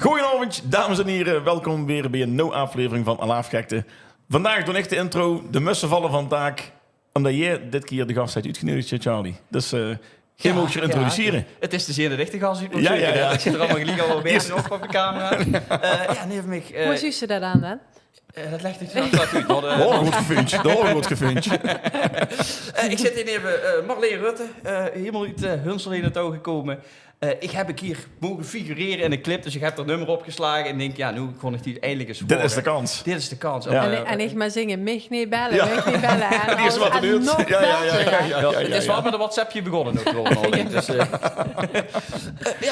Goedenavond, dames en heren. Welkom weer bij een nieuwe aflevering van Alaafgekte. Vandaag doe ik de intro. De mussen vallen van taak. Omdat jij dit keer de gast hebt uitgenodigd, Charlie. Dus jij mag je introduceren. Het is de zeer de rechte gast. Ik zit er allemaal gelijk al bezig nog op de camera. Nee, voor mij... Hoe is je dat aan dan? Dat legt het zelf uit. Goed gefuntje. Ik zit hier even Marleen Rutte, helemaal uit Hunsel in het oog gekomen. Ik heb hier mogen figureren in een clip, dus ik heb er nummer opgeslagen en denk, ja, nu kon ik die eindelijk eens horen. Dit is de kans. Dit is de kans. Ja. En ik maar zingen, mich niet bellen, mich niet bellen. En die is wat er duurt. Het is wel met een WhatsAppje begonnen ook gewoon. Dus,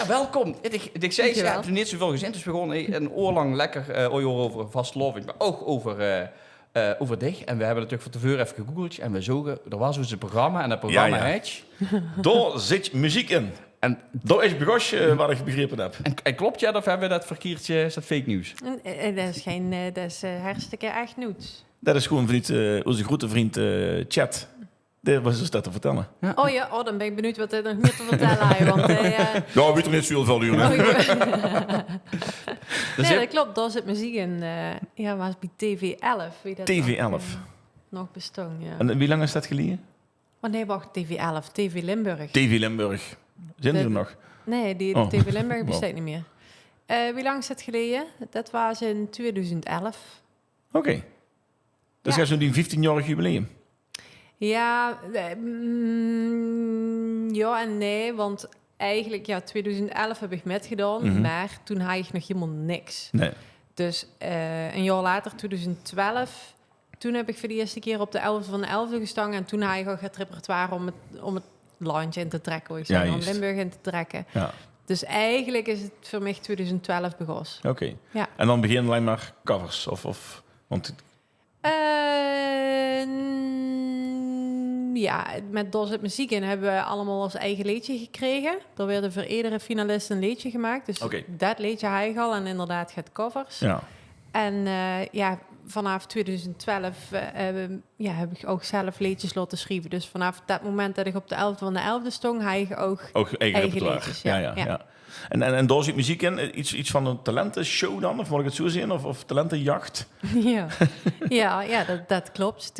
welkom. Ik zei, ik heb niet zoveel gezien, dus we begonnen een oor lang lekker over vastloving, maar ook over dich. En we hebben natuurlijk van tevoren even gegoogeld en we zogen, er was dus een programma en dat programma heet... Daar zit muziek in. En dat is begos waar ik begrepen heb. En klopt dat of hebben we dat verkeerdje, is dat fake nieuws? Dat is hartstikke echt nieuws. Dat is gewoon onze grote vriend Chat. Dat was dus dat te vertellen. Ja. Oh, dan ben ik benieuwd wat hij nog meer te vertellen heeft. Want ja, weet er niet zoveel van, joh. Nee, dat klopt. Daar zit muziek in. Was bij TV11. TV11. Nog bestond, ja. En wie lang is dat geleden? Oh nee, wacht. TV11. TV Limburg. TV Limburg. Zijn die er nog? Nee, TV Limburg bestaat niet meer. Wie lang is dat geleden? Dat was in 2011. Oké. Dus ga je zo'n 15-jarig jubileum? Ja, ja en nee, want eigenlijk, 2011 heb ik metgedaan, maar toen had ik nog helemaal niks. Nee. Dus een jaar later, 2012, toen heb ik voor de eerste keer op de 11e van de 11e gestaan en toen had ik ook het repertoire om het landje in te trekken, om Limburg in te trekken. Ja. Dus eigenlijk is het voor mij 2012 begonnen. Oké. Ja. En dan beginnen alleen maar covers? Want... met Dos het muziek in hebben we allemaal ons eigen liedje gekregen. Er werden voor iedere finalist een liedje gemaakt. Dus dat liedje had ik al en inderdaad gaat covers. Ja. En vanaf 2012 heb ik ook zelf liedjes laten schrijven. Dus vanaf dat moment dat ik op de 11e van de 11e stond, had ik ook eigen liedjes. Ja. En daar zit muziek in? Iets van een talentenshow dan? Of moet ik het zo zien? Of talentenjacht? Dat klopt.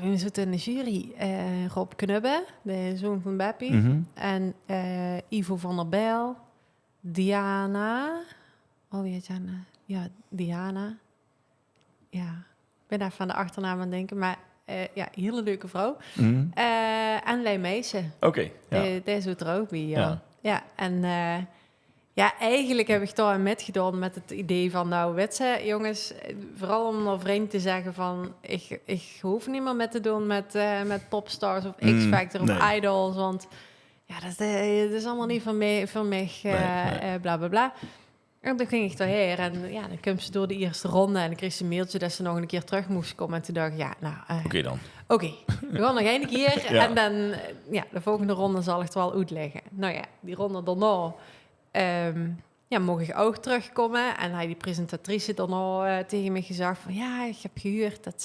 We zitten in de jury. Rob Knubbe, de zoon van Beppie. Mm-hmm. En Ivo van der Bijl. Diana. Oh, wie heet Diana? Ja, Diana. Ja, ik ben daar van de achternaam aan het denken. Maar hele leuke vrouw. Mm-hmm. En Lei Meijsen. Oké. Deze doet er ook bij. En eigenlijk heb ik daar met gedaan met het idee van, jongens, vooral om naar vrienden te zeggen van, ik hoef niet meer met te doen met Popstars of X-Factor of Idols, want dat is allemaal niet van mij, bla bla bla. En toen ging ik daarheen en dan kwam ze door de eerste ronde en ik kreeg ze een mailtje dat ze nog een keer terug moest komen. En toen dacht ik, Oké dan. Oké, we gaan nog één keer en dan, de volgende ronde zal ik het wel uitleggen. Die ronde daarna... mocht ik ook terugkomen. En hij die presentatrice daarna tegen me gezegd van... ik heb gehoord dat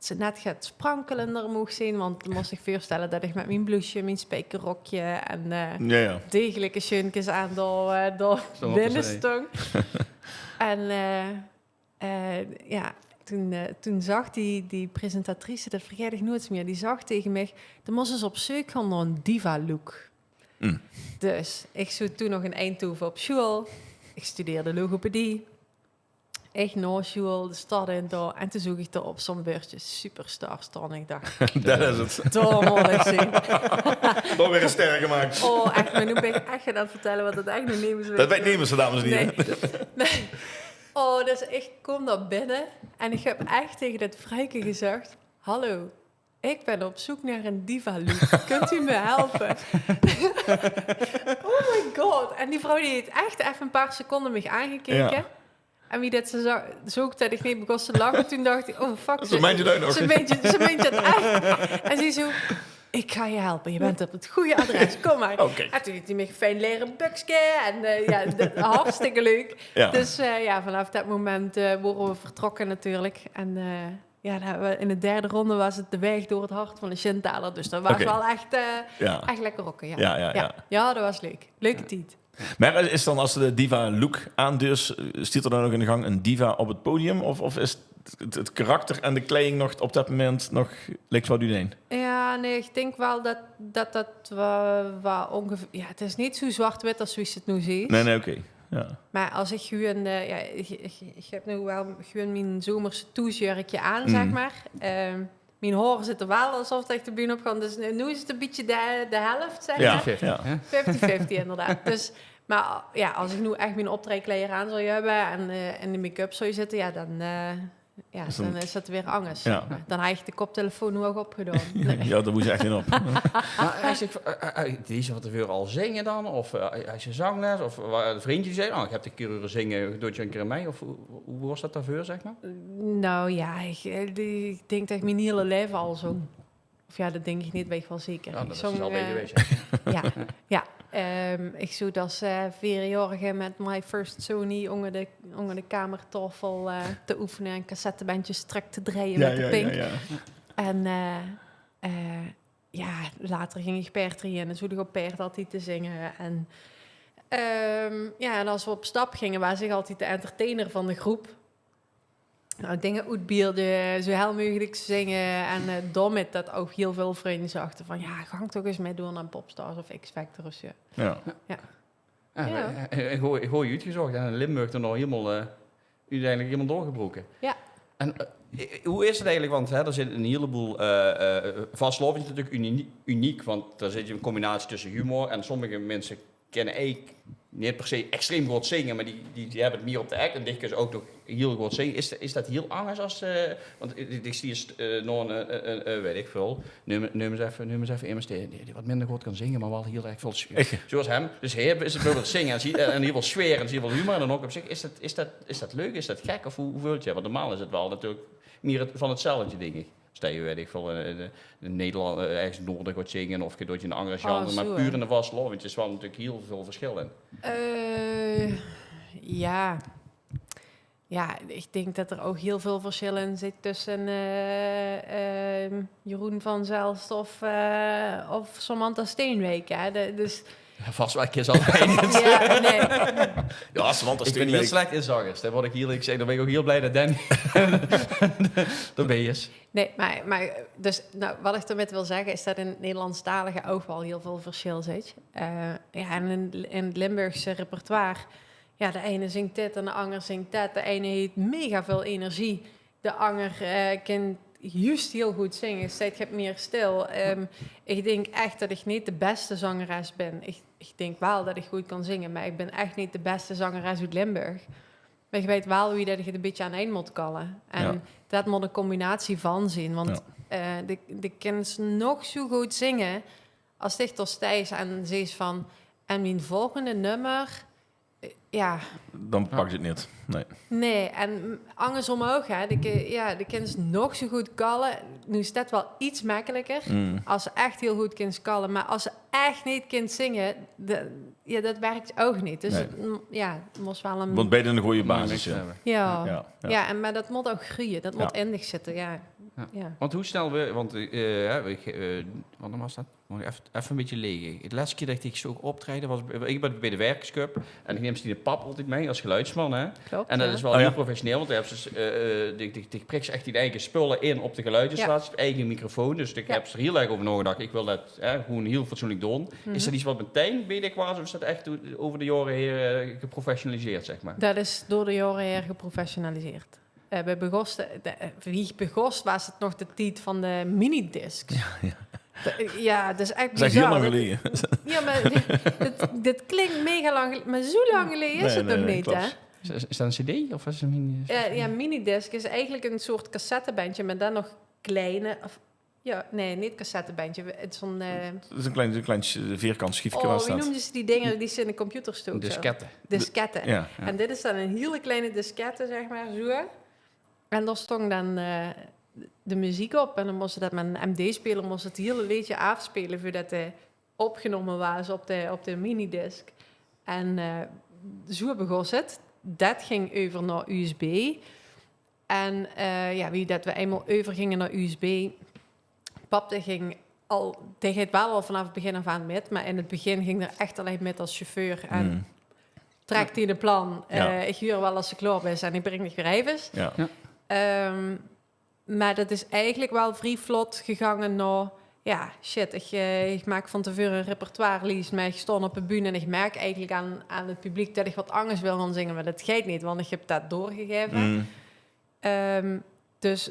ze net gaat sprankelen er mocht zijn. Want dan moest ik voorstellen dat ik met mijn blouseje, mijn spijkerrokje... en degelijke schoentjes aan door binnen stond. Toen zag die presentatrice, dat vergeet ik nooit meer... die zag tegen mij, dan moest ze op zoek gaan naar een diva-look... Dus ik zat toen nog in Eindhoven op school. Ik studeerde logopedie. Echt na school, de stad in daar. En toen zoek ik er op zo'n beurtje superstar staan. Ik dacht, dat is het. Daar moet ik zien. Nog weer een ster gemaakt. Oh, echt. Maar nu ben ik echt aan het vertellen wat het echt nog niet is. Dat weet niemand, zo dames en heren. Nee. Oh, dus ik kom daar binnen. En ik heb echt tegen dat vrouwke gezegd... Hallo. Ik ben op zoek naar een diva-look. Kunt u me helpen? Oh my god. En die vrouw die heeft echt even een paar seconden me aangekeken. Ja. En wie dat ze zocht dat ik niet begon te lachen. Toen dacht ik, oh fuck. Ze meent je dat nog. Ze meent het echt. En ze zo... Ik ga je helpen, je bent op het goede adres, kom maar. Okay. En toen heeft hij me fijn leren buksje en hartstikke leuk. Ja. Dus vanaf dat moment worden we vertrokken natuurlijk. En in de derde ronde was het de weg door het hart van de Schentaler. Dus dat was wel echt lekker rocken. Ja, dat was leuk. Leuke tijd. Maar is dan als de diva look aanduurt, stiert er dan nog in de gang een diva op het podium? Of is het karakter en de kleding nog op dat moment nog lijkt wat u heen? Ja, nee, ik denk wel dat wel ongeveer... Ja, het is niet zo zwart-wit als zoals het nu ziet. Nee, oké. Ja. Maar als ik gewoon... ik heb nu wel gewoon mijn zomerse toesjurkje aan, zeg maar. Mijn horen zitten wel alsof het echt de bühne op kan. Dus nu is het een beetje de helft, zeg maar. 50-50. Ja. 50-50 inderdaad. Dus, maar ja, als ik nu echt mijn optreedkleren aan zou hebben en de make-up zou zitten, ja, dan is dat weer angst. Ja. Dan heb je de koptelefoon nu ook opgedaan. Ja, daar moet je echt in op. Maar deze wat tevoren al zingen dan? Of als je zangles? Of een vriendje zei, ik heb de keer horen zingen, doe je een keer aan mij? Of hoe was dat daarvoor, zeg maar? Nou ja, ik denk dat ik mijn hele leven al zong. Of ja, dat denk ik niet, weet ik wel zeker. Ja, Ik dat zong, is al bij geweest. ja. Ik zoet als 4-jarige met mijn first Sony onder de kamertafel te oefenen en cassettebandjes strak te draaien met de pink. Ja. En later ging ik paardrijden en dan zoet ik op paard altijd te zingen. En, en als we op stap gingen, was ik altijd de entertainer van de groep. Nou, dingen uitbeelden, zo heel mogelijk zingen. En daarmee dat ook heel veel vrienden zachten van... ja, ga toch eens mee doen aan Popstars of X-Factor of zo. Ja. Ik hoor je uitgezocht en in Limburg dan nog uiteindelijk helemaal doorgebroken. Ja. En hoe is het eigenlijk? Want er zit een heleboel... Vastelovend is natuurlijk uniek, want daar zit je een combinatie tussen humor... en sommige mensen kennen eigenlijk niet per se extreem goed zingen... maar die hebben het meer op de act en die kunnen ook nog heel goed zingen. Is dat heel anders als... want ik zie nog weet ik veel... Neem eens even iemand die wat minder goed kan zingen... maar wel heel erg veel... Zoals hem. Dus hij is bijvoorbeeld zingen en heel veel sfeer en heel veel humor... en dan ook op zich. Is dat leuk? Is dat gek? Of hoe voelt je? Want normaal is het wel natuurlijk meer van hetzelfde, denk ik. Stel je, weet ik veel, in Nederland ergens noorden gaat zingen... of je een andere genre, maar puur in de vastelovend is wel natuurlijk heel veel verschil in. Ja, ik denk dat er ook heel veel verschil in zit tussen Jeroen van Zelst of Samantha Steenwijk. Hè? Dus... Ja, vast wel een keer allebei niet. Ja, nee. Ja, Samantha Ik ben heel slecht in zangers. Dan word ik heel, dan ben ik ook heel blij dat Danny er bij is. Nee, maar dus, nou, wat ik daarmee wil zeggen is dat in het Nederlandstalige ook wel heel veel verschil zit. En in het Limburgse repertoire, ja, de ene zingt dit en de ander zingt dat. De ene heeft mega veel energie. De ander kan juist heel goed zingen. Zij hebt meer stil. Ik denk echt dat ik niet de beste zangeres ben. Ik denk wel dat ik goed kan zingen, maar ik ben echt niet de beste zangeres uit Limburg. Maar je weet wel hoe je dat je het een beetje aan eind moet kallen. En dat moet een combinatie van zijn. Want de kinderen nog zo goed zingen als dichter Stijs en ze is van... En mijn volgende nummer... Ja. Dan pakt het niet. Nee, en andersom ook, hè. De kinderen nog zo goed kallen. Nu is dat wel iets makkelijker. Als ze echt heel goed kunnen kallen. Maar als ze echt niet kunnen zingen, dat werkt ook niet. Dus het moest wel een... Want beide een goede basis. Ja, maar dat moet ook groeien. Dat moet eindig zitten, ja. Want hoe snel want wanneer was dat? Moet ik even een beetje leeg. De laatste keer dat ik zo optreden was ik bij de Werkerscup en ik neem ze die de pap altijd mee als geluidsman, hè. Klopt, en dat is wel heel professioneel, want daar die prikt ze echt die eigen spullen in op de geluidsinstallatie, eigen microfoon, dus ik heb ze er heel erg over nagedacht. Ik wil dat gewoon heel fatsoenlijk doen. Is dat iets wat meteen bij de was of is dat echt over de jaren heen geprofessionaliseerd, zeg maar? Dat is door de jaren heen geprofessionaliseerd. Bij wie begost was het nog de tijd van de minidiscs. Ja, dat is echt bizar. Dat is heel lang geleden. Ja, maar dit klinkt mega lang geleden. Maar zo lang geleden is het nog niet, klopt. hè? Is dat een cd of is het een mini? Minidisc is eigenlijk een soort cassettebandje, maar dan nog kleine... niet cassettebandje. Het is zo'n... Het is een klein vierkant schiefje waar wie staat. noemden ze die dingen die ze in de computer stoken? Disketten. Disketten. Ja. En dit is dan een hele kleine diskette, zeg maar, zo. En daar stond dan de muziek op. En dan moest je dat met een MD-speler moest het hele liedje afspelen voordat hij opgenomen was op de minidisc. En zo begon het. Dat ging over naar USB. En wie dat we eenmaal overgingen naar USB... Pap ging die gaat wel al vanaf het begin af aan met. Maar in het begin ging er echt alleen met als chauffeur. En trekt hij de plan. Ik huur wel als ze klaar is en ik breng de grijvers. Ja. Maar dat is eigenlijk wel vrij vlot gegangen naar... Ja, shit, ik maak van tevoren een repertoire-lijst, maar ik stond op een bühne en ik merk eigenlijk aan het publiek dat ik wat anders wil gaan zingen, maar dat gaat niet, want ik heb dat doorgegeven. Dus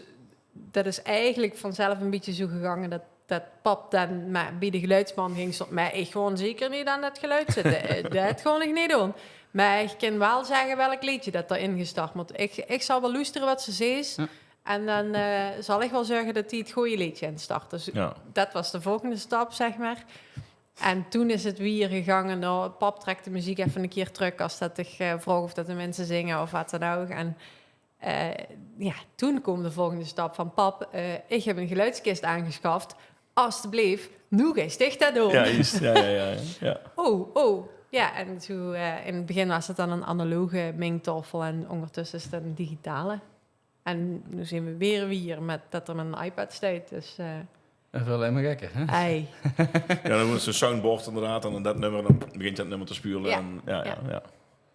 dat is eigenlijk vanzelf een beetje zo gegangen dat pap dan maar bij de geluidsman ging stoppen. Maar ik gewoon zeker niet aan dat geluid zitten. Dat gewoon ik niet doen. Maar ik kan wel zeggen welk liedje dat erin gestart moet. Ik zal wel luisteren wat ze zegt. Ja. En dan zal ik wel zorgen dat hij het goede liedje instart. Dus dat was de volgende stap, zeg maar. En toen is het weer gegangen. Nou, pap trekt de muziek even een keer terug als dat ik vroeg of dat de mensen zingen of wat dan ook. En toen kwam de volgende stap van pap. Ik heb een geluidskist aangeschaft. Alsjeblieft, nu ga je sticht dat doen. Ja, juist. Ja. Oh. Ja, en zo, in het begin was het dan een analoge mengtafel en ondertussen is het een digitale. En nu zien we weer met dat er een iPad staat. Dus, dat is wel helemaal gekker, hè? Ei. Ja, dan wordt het een soundboard inderdaad. En dan begint dat nummer te spuren.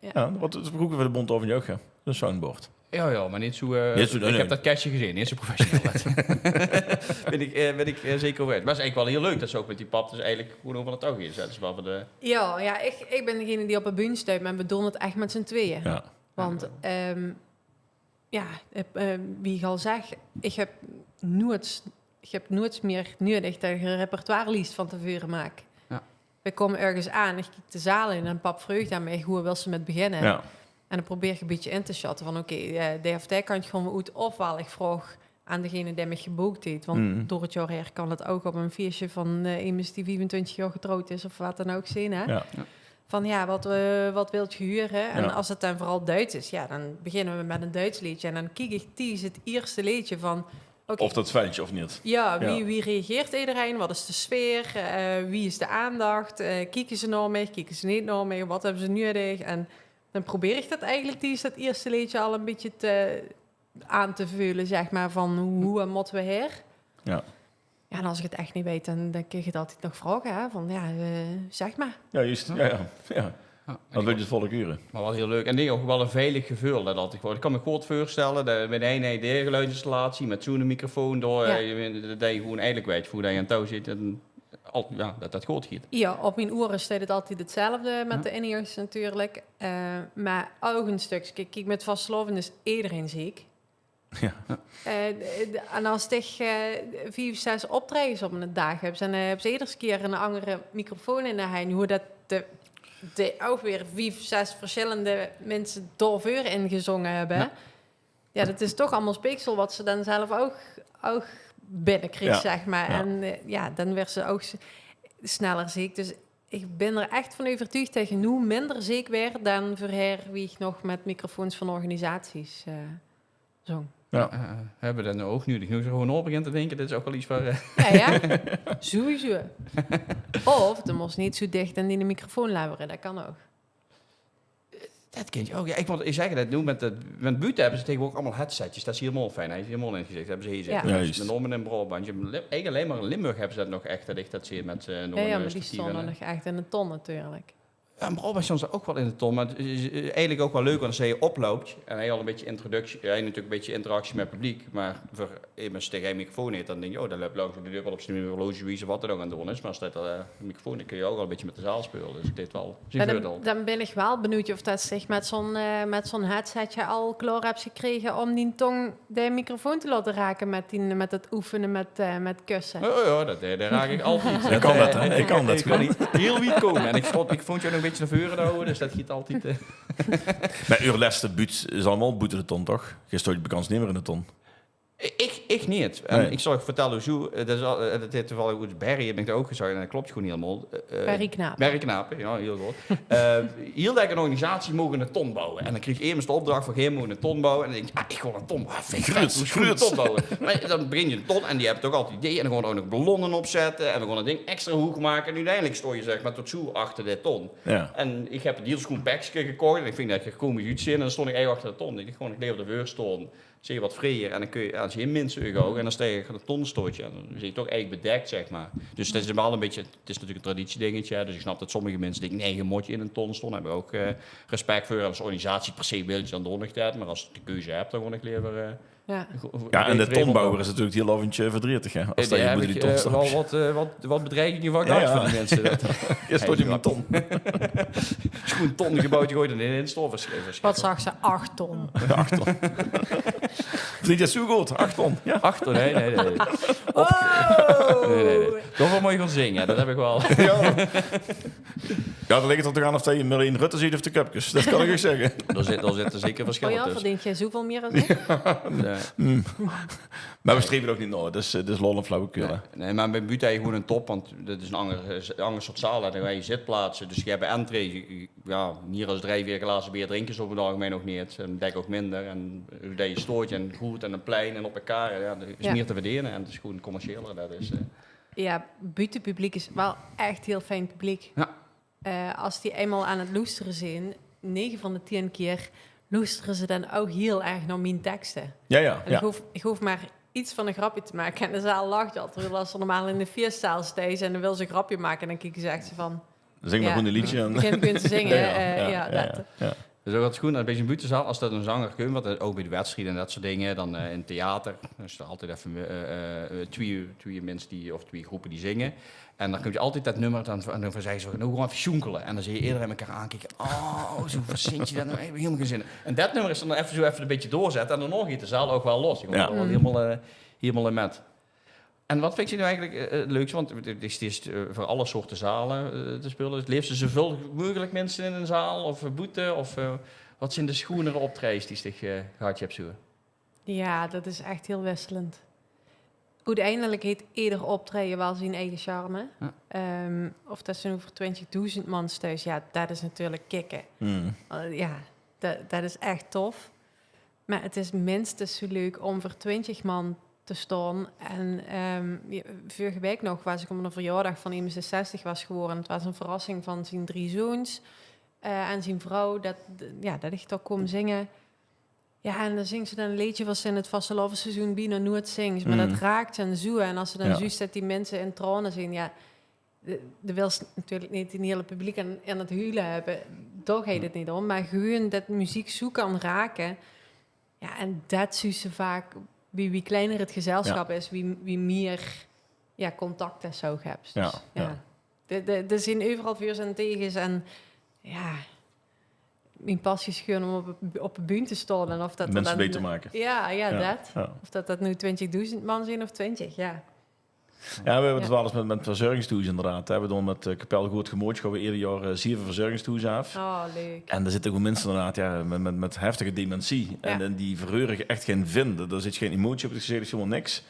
Ja. Wat vroegen we de Bond over jou? Een soundboard. Ja, maar niet zo... ik heb dat catje gezien, niet zo professioneel. ben ik zeker over. Maar het is eigenlijk wel heel leuk dat ze ook met die pap dus eigenlijk gewoon over het oog is. Dus Ja, ik ben degene die op een bühne staat, maar we doen het echt met z'n tweeën. Ja. Want... wie ik al zeg, ik heb nooit meer nodig dat ik een repertoire-lijst van tevoren maak. Ja. We komen ergens aan, ik kijk de zaal in en pap vreugd aan mij, hoe wil ze met beginnen? Ja. En dan probeer ik een beetje in te schatten van de of die kan je gewoon uit, ofwel ik vraag aan degene die me geboekt heeft. Want door het jaar her kan het ook op een feestje van iemand die 25 jaar getrouwd is of wat dan ook zien, hè? Ja. Van wat wilt je huren? En als het dan vooral Duits is, dan beginnen we met een Duits liedje. En dan kijk ik het eerste liedje van... Of dat fijntje of niet. Ja, wie reageert iedereen? Wat is de sfeer? Wie is de aandacht? Kijken ze naar mij? Kijken ze niet naar mij? Wat hebben ze nodig? En dan probeer ik dat eigenlijk dat eerste liedje al een beetje aan te vullen, zeg maar, van hoe moeten we her? Ja. Ja, en als ik het echt niet weet, dan krijg je het altijd nog vragen, hè? Van, zeg maar. Ja, juist. Ja. Dan wil je het volk uren. Maar wat heel leuk. En die ook wel een veilig gevoel. Dat altijd gewoon. Ik kan me goed voorstellen, dat met een geluidsinstallatie, met zo'n microfoon door, dat je gewoon eigenlijk weet hoe je aan touw zit en dat goed gaat. Ja, op mijn oren staat het altijd hetzelfde met de in-ears natuurlijk. Maar ook een stukje. Kijk, met vastgeloven is iedereen ziek. Ja. En als je 5, 6 optredens op een dag hebt, dan heb je iedere keer een andere microfoon in de hand. Hoe dat de ook weer 5, 6 verschillende mensen doorveur ingezongen hebben. Ja, dat is toch allemaal speeksel wat ze dan zelf ook binnenkreeg, zeg maar. Ja. En dan werd ze ook sneller ziek. Dus ik ben er echt van overtuigd dat je nu minder ziek werd dan voorheen wie ik nog met microfoons van organisaties zong. Ja. Hebben we dat nou ook nu? Nu ze gewoon op begint te denken, dit is ook wel iets voor... Ja, sowieso. Of er moest niet zo dicht aan die de microfoon laberen, dat kan ook. Dat kind je ook. Ja, ik zeg dat nu met buiten hebben ze tegenwoordig allemaal headsetjes. Dat is helemaal fijn. Hij is helemaal ingezegd. Hebben ze hier zitten. Ja. Met Norman en Brabant. Eigenlijk alleen maar in Limburg hebben ze dat nog echt. Dat ik dat zie met Norman. Ja, maar die stonden nog echt in de ton natuurlijk. Ja, maar Brabant stond ook wel in de ton. Maar het is eigenlijk ook wel leuk, want als je oploopt en hij al een beetje introductie, hij natuurlijk een beetje interactie met het publiek, maar voor iemand tegen een microfoon heeft, dan denk je, dat loopt langs de deur wel op zijn horloge wie ze wat er ook aan het doen is. Maar als dat een microfoon, dan kun je ook al een beetje met de zaal spelen. Dus dit wel. Dan ben ik wel benieuwd of dat zich met zo'n headsetje al klaar hebt gekregen om die tong de microfoon te laten raken met het oefenen met kussen. Oh ja, dat raak ik altijd. Ik kan dat, hè? Ik kan dat. Ik kan niet heel wiet komen. En ik vond je nog een beetje naar voren houden, dus dat giet altijd... Bij uw laatste buurt is allemaal boete de ton, toch? Je stoot bekans niet meer in de ton. Ik niet. En ik zal je vertellen hoe dat heeft toevallig goed Barry, heb ik dat ook gezegd, en dat klopt gewoon niet helemaal. Barry Knapen, ja, heel goed. Heel een organisatie mogen een ton bouwen. En dan kreeg je eerst de opdracht van, mogen een ton bouwen. En dan denk je, ik wil een ton bouwen. Een ton bouwen. Maar dan begin je een ton en die hebben toch altijd ideeën. En dan gewoon ook nog ballonnen opzetten. En dan gewoon een ding extra hoog maken. En uiteindelijk stond je zeg maar tot zo achter de ton. Ja. En ik heb een heel schoon pakje gekocht. En ik vind dat je komisch uitzien. En dan stond ik eigenlijk achter de ton. Ik leer op de veur stonden. zie je wat vrijer en dan kun je, als je in mensen ook en dan sta je een tonstootje en dan zie je toch eigenlijk bedekt, zeg maar. Dus het is wel een beetje, het is natuurlijk een traditiedingetje, hè, dus ik snap dat sommige mensen denken, nee, je moet je in een ton stonden, hebben we ook respect voor. Als organisatie per se wil je dan door nog tijd, maar als je de keuze hebt, dan gewoon ik liever... Ja, en de tonbouwer is natuurlijk heel avondje verdrietig, hè? Als dat je moet die ton wel wat bedreigingen van uit van die mensen. Eerst word je met een ton. Is gewoon een ton gebouwd, je gooit er in stof. Wat zag ze? 8 ton. 8 ton. Vind je zo goed? 8 ton. Ja. 8 ton, nee. Oh! Nee. Toch wel mooi gaan zingen, dat heb ik wel. Ja, dan ligt het toch aan of je Marleen Rutte ziet of de Cupjes. Dat kan ik ook zeggen. Er zitten zeker verschillen tussen. Verdient jij zoveel meer als ik? Maar we streven ook niet naar. Dus lol en flauwekul. Nee, maar bij Buut heb je gewoon een top, want dat is een ander soort zaal. Dan ga je zitplaatsen, dus je hebt entree. Ja, hier als 3-4 glazen bier drinken ze op het algemeen nog niet. En dek ook minder. En hoe dat je stoort en goed en een plein en op elkaar. Ja, er is meer te verdienen en het is gewoon commerciëler. Dat is, Ja, buitenpubliek is wel echt heel fijn publiek. Ja. Als die eenmaal aan het loesteren zijn, 9 van de 10 keer loesteren ze dan ook heel erg naar mijn teksten. Ja. En ik hoef maar iets van een grapje te maken en de zaal lacht al. Terwijl als ze normaal in de feestzaal staan en dan wil ze een grapje maken, en dan kijken ze echt van... Zing maar gewoon een liedje. En... Begin kunnen te zingen. Ja. Dus ook wat goed, een beetje een buitenzaal, als dat een zanger kunt, wat ook bij de wedstrijden en dat soort dingen, dan in theater, dan is er altijd even twee mensen of twee groepen die zingen. En dan kun je altijd dat nummer, dan zeggen ze, nou gewoon even sjoenkelen. En dan zie je iedereen elkaar aankijken, zo verzint je dat nou, helemaal geen zin. En dat nummer is dan even een beetje doorzetten en dan nog gaat de zaal ook wel los. Je komt er helemaal in met. En wat vind je nou eigenlijk het leukste? Want het is voor alle soorten zalen te spelen. Het liefst zoveel mogelijk mensen in een zaal of boete. Of wat zijn de schoenere optredens die zich gehad je hebt zo? Ja, dat is echt heel wisselend. Uiteindelijk heeft ieder optreden wel zijn eigen charme. Ja. Of dat ze nu voor 20.000 man thuis, ja, dat is natuurlijk kicken. Ja, dat is echt tof. Maar het is minstens zo leuk om voor 20 man te staan. En vorige week nog was ik op een verjaardag van iemand die 60 was geworden. Het was een verrassing van zijn 3 zoons en zijn vrouw. Dat ik toch kom zingen. Ja, en dan zingt ze dan een liedje wat ze in het vastelavondseizoen bijna nooit zingt. Maar dat raakt en zo. En als ze dan juist dat die mensen in tranen zien, ja, de wil ze natuurlijk niet in het hele publiek aan het huilen hebben. Daar gaat het niet om. Maar gewoon dat muziek zo kan raken. Ja, en dat zie ze vaak. Wie kleiner het gezelschap is, wie meer contact en zo hebt. Dus, er zijn overal vuurs en tegens. En ja, mijn passie is gewoon om op een bühne te staan. En of dat mensen beter maken. Ja. Dat. Of dat nu 20.000 man zijn of 20, ja. Ja, we hebben het wel eens met verzorgingstoes inderdaad. We doen met Kapel Goed Gemootje gaan we ieder jaar 7 verzorgingstoes af. Oh, leuk. En daar zitten ook mensen inderdaad met heftige dementie. Ja. En die verheuren echt geen vinden. Er zit geen emotie op het gezicht, is helemaal niks.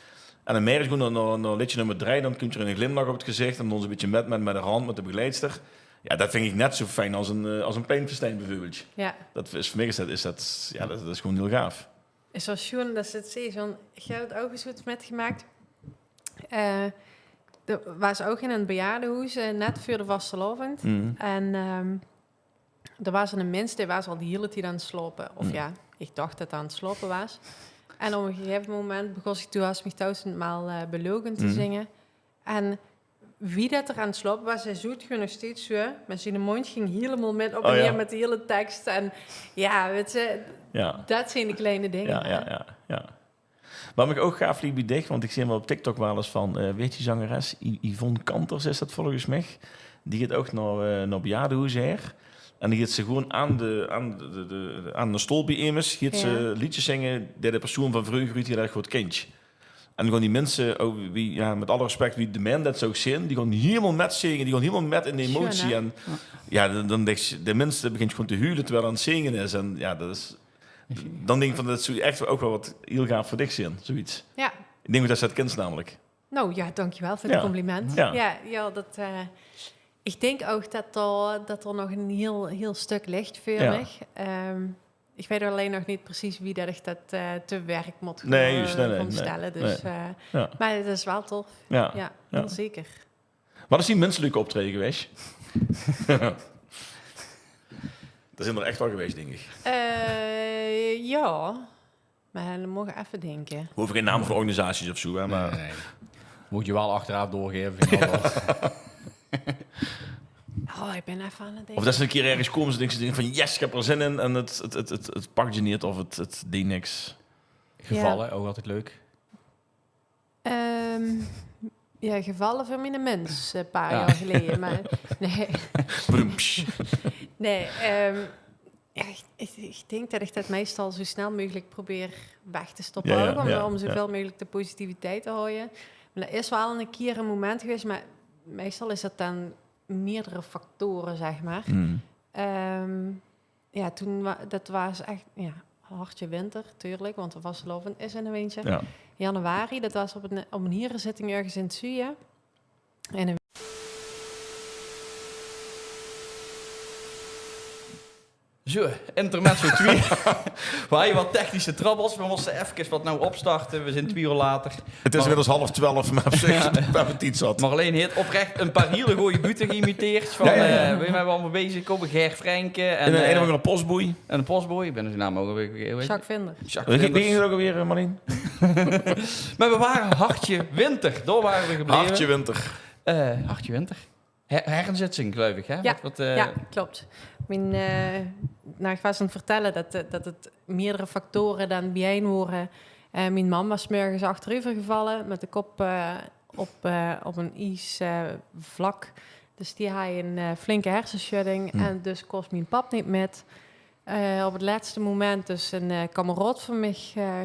En dan merk je gewoon naar liedje nummer 3, dan komt er een glimlach op het gezicht. En dan een beetje met de hand, met de begeleidster. Ja, dat vind ik net zo fijn als een pijnfestijn bijvoorbeeld. Ja. Dat is, voor mij is dat is gewoon heel gaaf. Is wel schoon dat ze het zeggen. Ik heb het ook eens goed metgemaakt. Er was ook in een bejaardenhuis net voor de vastelavond. En er was een mens die was al de hele tijd aan het slopen. Of ik dacht dat hij aan het slopen was. En op een gegeven moment begon ik toen als mij 1000-maal belogen te zingen. En wie dat er aan het slopen was, hij zoet gewoon nog steeds zo. Maar zijn mond ging helemaal met op en neer met de hele tekst. En ja, weet je, dat zijn de kleine dingen. Ja. Wat ik ook gaaf liep bij dicht, want ik zie hem op TikTok wel eens van, weet je, zangeres Yvonne Kanters is dat volgens mij. Die gaat ook naar bejaardenhuis her. En die gaat ze gewoon aan de stoel bij immers, gaat ze liedjes zingen, de persoon van vroeger uit heel goed kindje. En dan gaan die mensen, met alle respect, wie de man dat zou zien, die gaan helemaal met zingen, die gaan helemaal met in de emotie. Schön, en dan denk je, de mensen begint gewoon te huilen terwijl aan het zingen is. En ja, dat is... Dan denk ik van, dat is echt ook wel wat heel gaaf voor dich zien, zoiets. Ja. Ik denk dat ze het kent namelijk. Nou ja, dankjewel voor het compliment. Ja, dat... ik denk ook dat er nog een heel stuk ligt voor mij. Ik weet alleen nog niet precies wie dat ik dat te werk moet stellen. Dus, maar het is wel tof. Ja, zeker. Wat is die menselijke optreden geweest? Dat zijn er echt wel geweest, denk ik. Ja. Maar dan mogen even denken. We hoeven geen naam voor organisaties of zo, hè, maar... Nee. Moet je wel achteraf doorgeven. Vind ik wel wat. Ik ben even aan het denken. Of dat ze een keer ergens komen, ze denken van yes, ik heb er zin in. En het pakt je niet of het deed niks. Gevallen, ook altijd leuk. Gevallen van mijn mens een paar jaar geleden. Maar nee. Nee, ik denk dat ik dat meestal zo snel mogelijk probeer weg te stoppen. Om zoveel mogelijk de positiviteit te houden. Maar er is wel een keer een moment geweest, maar meestal is dat dan meerdere factoren, zeg maar. Dat was echt hartje winter, tuurlijk, want er was lovend is in een windje. Ja. Januari, dat was op een hierenzitting ergens in het zuiden. En Zo, intermezzo 2. We hadden wat technische troubles. We moesten even wat nou opstarten. We zijn 2 uur later. Het is inmiddels 11:30, maar op zich we hebben het iets zat. Marleen heeft oprecht een paar hele gooie buten geïmiteerd. Van, we zijn allemaal bezig komen. Ger Frenke. En een of andere postboei. En een postboei. Ik ben zijn naam ook weer. Jacques Vinder. Wie ging er ook alweer, Marleen? Maar we waren hartje winter. Daar waren we gebleven. Hartje winter. Hartje winter. Herenzitsing, geloof ik, hè? Ja, klopt. Ik was aan het vertellen dat het meerdere factoren dan bijeen horen. Mijn man was 's morgens achterover gevallen met de kop op een ijsvlak. Dus die had een flinke hersenschudding. En dus kost mijn pap niet met. Op het laatste moment dus een kameraad van mij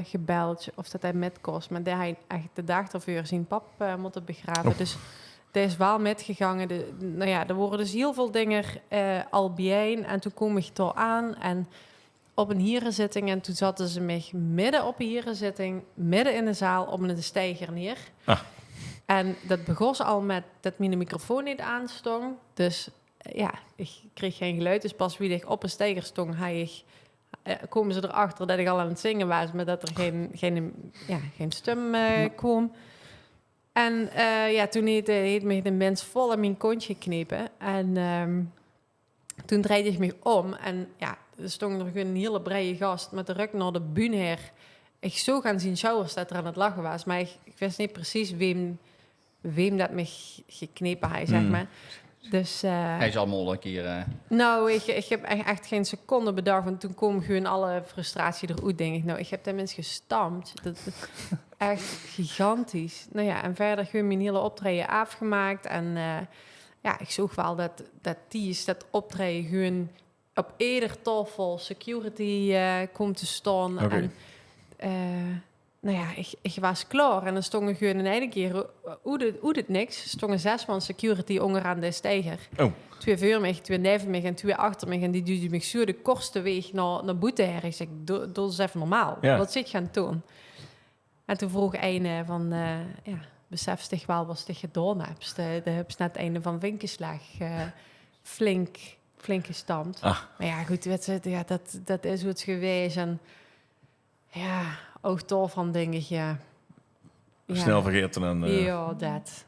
gebeld of dat hij met kost. Maar die had eigenlijk de dag ervoor zijn pap moeten begraven. Dus dat is wel metgegangen. Er worden dus heel veel dingen al bijeen. En toen kwam ik toch aan en op een hierenzitting. En toen zaten ze mij midden op een hierenzitting, midden in de zaal, op een steiger neer. Ah. En dat begon al met dat mijn microfoon niet aanstond. Dus ik kreeg geen geluid. Dus pas wie ik op een steiger stond, komen ze erachter dat ik al aan het zingen was, maar dat er geen stem kwam. En toen heeft me de mens vol in mijn kontje geknepen. En toen draaide ik me om. En er stond er gewoon een hele breie gast met de rug naar de bühne her. Ik zo gaan zien showers dat er aan het lachen was. Maar ik wist niet precies wem dat me geknepen had, zeg maar. Dus, hij is allemaal een keer... Nou, ik heb echt geen seconde bedacht. Want toen kwam gewoon alle frustratie eruit, denk ik. Ik heb de mensen gestampt. Dat echt gigantisch. En verder gewoon mijn hele optreden afgemaakt. En ik zag wel dat optreden gewoon op ieder tafel security komt te staan. Okay. En ik was klaar. En dan stonden gewoon een ene keer, hoe dit niks, stonden 6 man security onderaan de steiger. Oh. 2 voor mij, 2 neven mij en 2 achter mij. En die duwden me zo de kortste weg naar boete her. Ik zeg, doe eens even normaal. Ja. Wat zit je gaan doen? En toen vroeg een van, besef zich wel wat je gedaan hebt. De heb net het einde van Winkelslag flink gestampt. Ah. Maar goed, dat is hoe het geweest. En ook toch van dingen, snel vergeten. En, dat.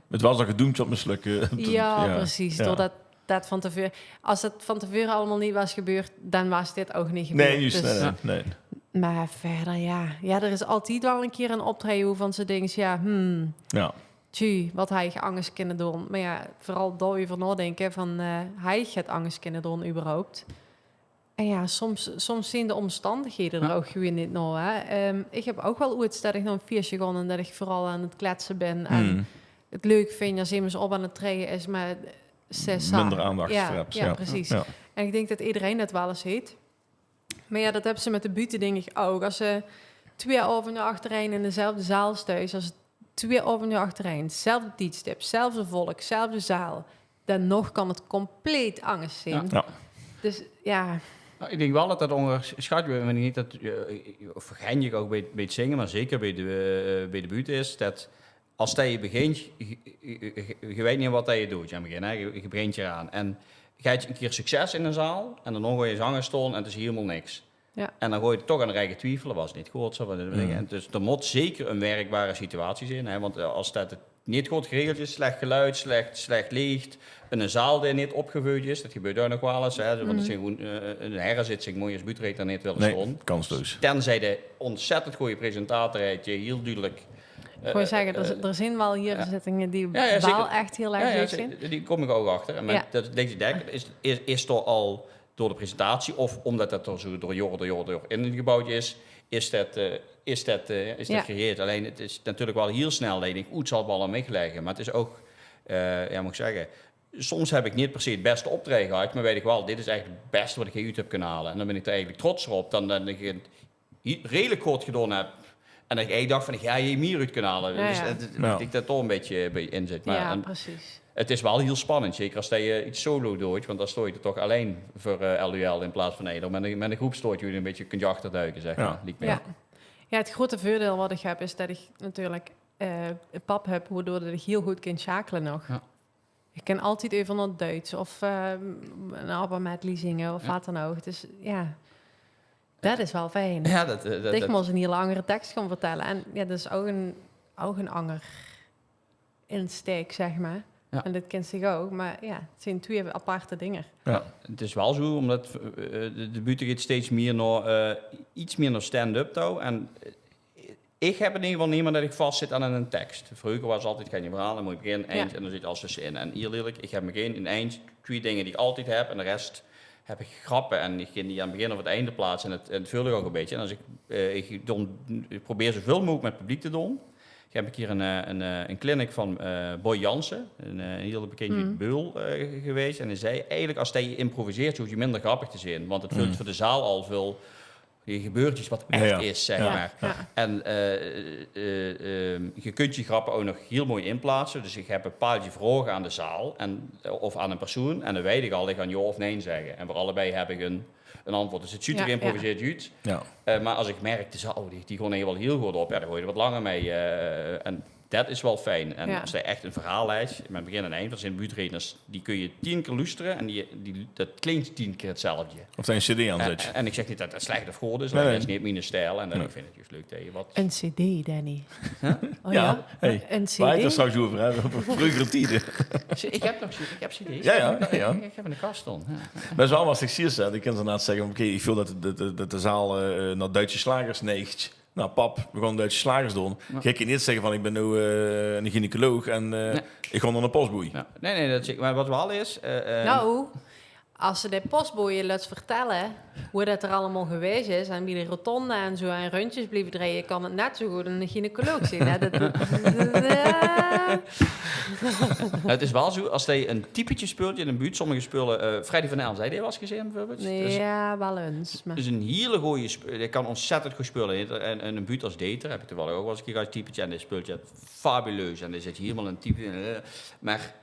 Het was al gedoemd op mislukken. Precies. Ja. Doordat dat van tevoren... Als het van tevoren allemaal niet was gebeurd, dan was dit ook niet gebeurd. Nee, juist. Dus, nee. Maar verder, er is altijd wel een keer een optreden van ze denken, wat hij angst kunnen doen. Maar vooral daarover nadenken van, hij gaat angst kunnen doen überhaupt. En soms zijn de omstandigheden er ook gewoon niet nog. Ik heb ook wel ooit dat ik naar een feestje ga en dat ik vooral aan het kletsen ben. En het leuk vind als iemand op aan het treden is, maar minder aandacht voor hebt. Ja, precies. Ja. En ik denk dat iedereen dat wel eens heeft. Maar dat hebben ze met de buiten, denk ik ook. Als ze 2 avonden achtereen in dezelfde zaal stuis, als 2 avonden achtereen, hetzelfde tijdstip, hetzelfde volk, hetzelfde zaal, dan nog kan het compleet angst zijn. Ja. Dus Nou, ik denk wel dat onderschat wordt, niet dat vergeet je ook bij het zingen, maar zeker bij de buurt is dat als je begint, je weet niet wat je doet. Je begint je aan en je hebt een keer succes in een zaal en dan ga je zangen staan en het is helemaal niks. Ja. En dan gooi je toch aan de eigen twiefelen, was niet goed zo. En dus er moet zeker een werkbare situatie zijn, hè, want als dat niet goed geregeld is, slecht geluid, slecht licht, een zaal die niet opgevuld is, dat gebeurt daar nog wel eens. Hè. Want het is gewoon een herenzitsing, mooi als buurtrechter niet willen staan. Kansloos. Tenzij de ontzettend goede presentator heeft, je heel duidelijk... Gewoon zeggen, er zijn wel hier zittingen die wel echt heel erg leuk zijn. Die kom ik ook achter. En dat deze dek is toch al door de presentatie, of omdat dat er zo door jaren in het gebouwd is dat gereed. Alleen het is natuurlijk wel heel snel, denk ik, het zal wel aan mij leggen. Maar het is ook, moet ik zeggen, soms heb ik niet per se het beste optreden gehad, maar weet ik wel, dit is eigenlijk het beste wat ik uit heb kunnen halen. En dan ben ik er eigenlijk trots op, dan ik het redelijk goed gedaan heb. En dat ik dacht van, ik ga je meer uit kunnen halen. Dus ik dat toch een beetje bij in zit. Maar precies. Het is wel heel spannend, zeker als je iets solo doet. Want dan sta je er toch alleen voor LUL in plaats van met een groep stoot je een beetje kunt je achterduiken, zeg maar. Ja, het grote voordeel wat ik heb is dat ik natuurlijk een pap heb, waardoor ik heel goed kan schakelen nog. Ja. Ik kan altijd even naar het Duits of een album met zingen of wat dan ook. Dus dat is wel fijn. Ja, ik moest een heel langere tekst gaan vertellen. En dat is ook een ander insteek, zeg maar. Ja. En dat kent zich ook. Maar het zijn twee aparte dingen. Ja. Het is wel zo, omdat de buurt gaat steeds meer naar iets meer naar stand-up toe. En ik heb in ieder geval niet meer dat ik vast zit aan een tekst. Vroeger was altijd, ga je verhaal, dan moet je begin, eind en dan zit alles tussenin. En hier lelijk, ik heb meteen in eind 2 dingen die ik altijd heb en de rest heb ik grappen en ik ging die aan het begin of het einde plaatsen en het vulde ook een beetje. En als ik probeer zoveel mogelijk met het publiek te doen. Ik heb hier een clinic van Boy Jansen, een heel bekende beul geweest. En hij zei, eigenlijk als je improviseert, hoef je minder grappig te zijn. Want het vult voor de zaal al veel gebeurtjes wat echt is, zeg maar. Ja. En je kunt je grappen ook nog heel mooi inplaatsen. Dus ik heb een paar vragen aan de zaal of aan een persoon. En dan weet ik al, ik ga ja of nee zeggen. En voor allebei heb ik een antwoord. Dus het ziet er geïmproviseerd uit. Ja. Maar als ik merk, de zaal, die gewoon wel heel goed op. Ja, dan gooi je er wat langer mee. En dat is wel fijn. En als je echt een verhaallijst, met begin en eind, dat zijn buurtredners, die kun je 10 keer luisteren en dat klinkt 10 keer hetzelfde. Of dat je een cd aanzet. En ik zeg niet dat dat slecht of goed is, dat is niet mijn stijl. En dan ik vind het juist leuk dat je wat... Een cd, Danny. Huh? Oh, ja? Hey, een cd. Waar je het er straks over hebben, op vroegere tijden. Ik heb cd's. Ja. Ik heb in de kast dan. Dat is wel wat ik zie. Ik kan inderdaad zeggen, oké, ik voel dat de zaal naar Duitse slagers neigt. Nou, pap, we gaan Duitse slagers doen. Ja. Ik kan niet zeggen van, ik ben nu een gynaecoloog en ik ga naar een postboei. Ja. Nee, dat is, maar wat wel is... als ze de postboeien laat vertellen hoe dat er allemaal geweest is en wie de rotonde en zo en rondjes blijven draaien, kan het net zo goed een gynaecoloog zijn. Hè? Het is wel zo, als je een typetje speelt in een buurt, sommige spullen, Freddy van Elm, zei je wel eens gezien bijvoorbeeld? Nee, wel eens. Het is een hele goeie speel. Je kan ontzettend goed spelen. En een buurt als Dater heb ik toevallig ook wel eens een keer als typetje en die speelt je fabuleus. En er zit helemaal een type in. Maar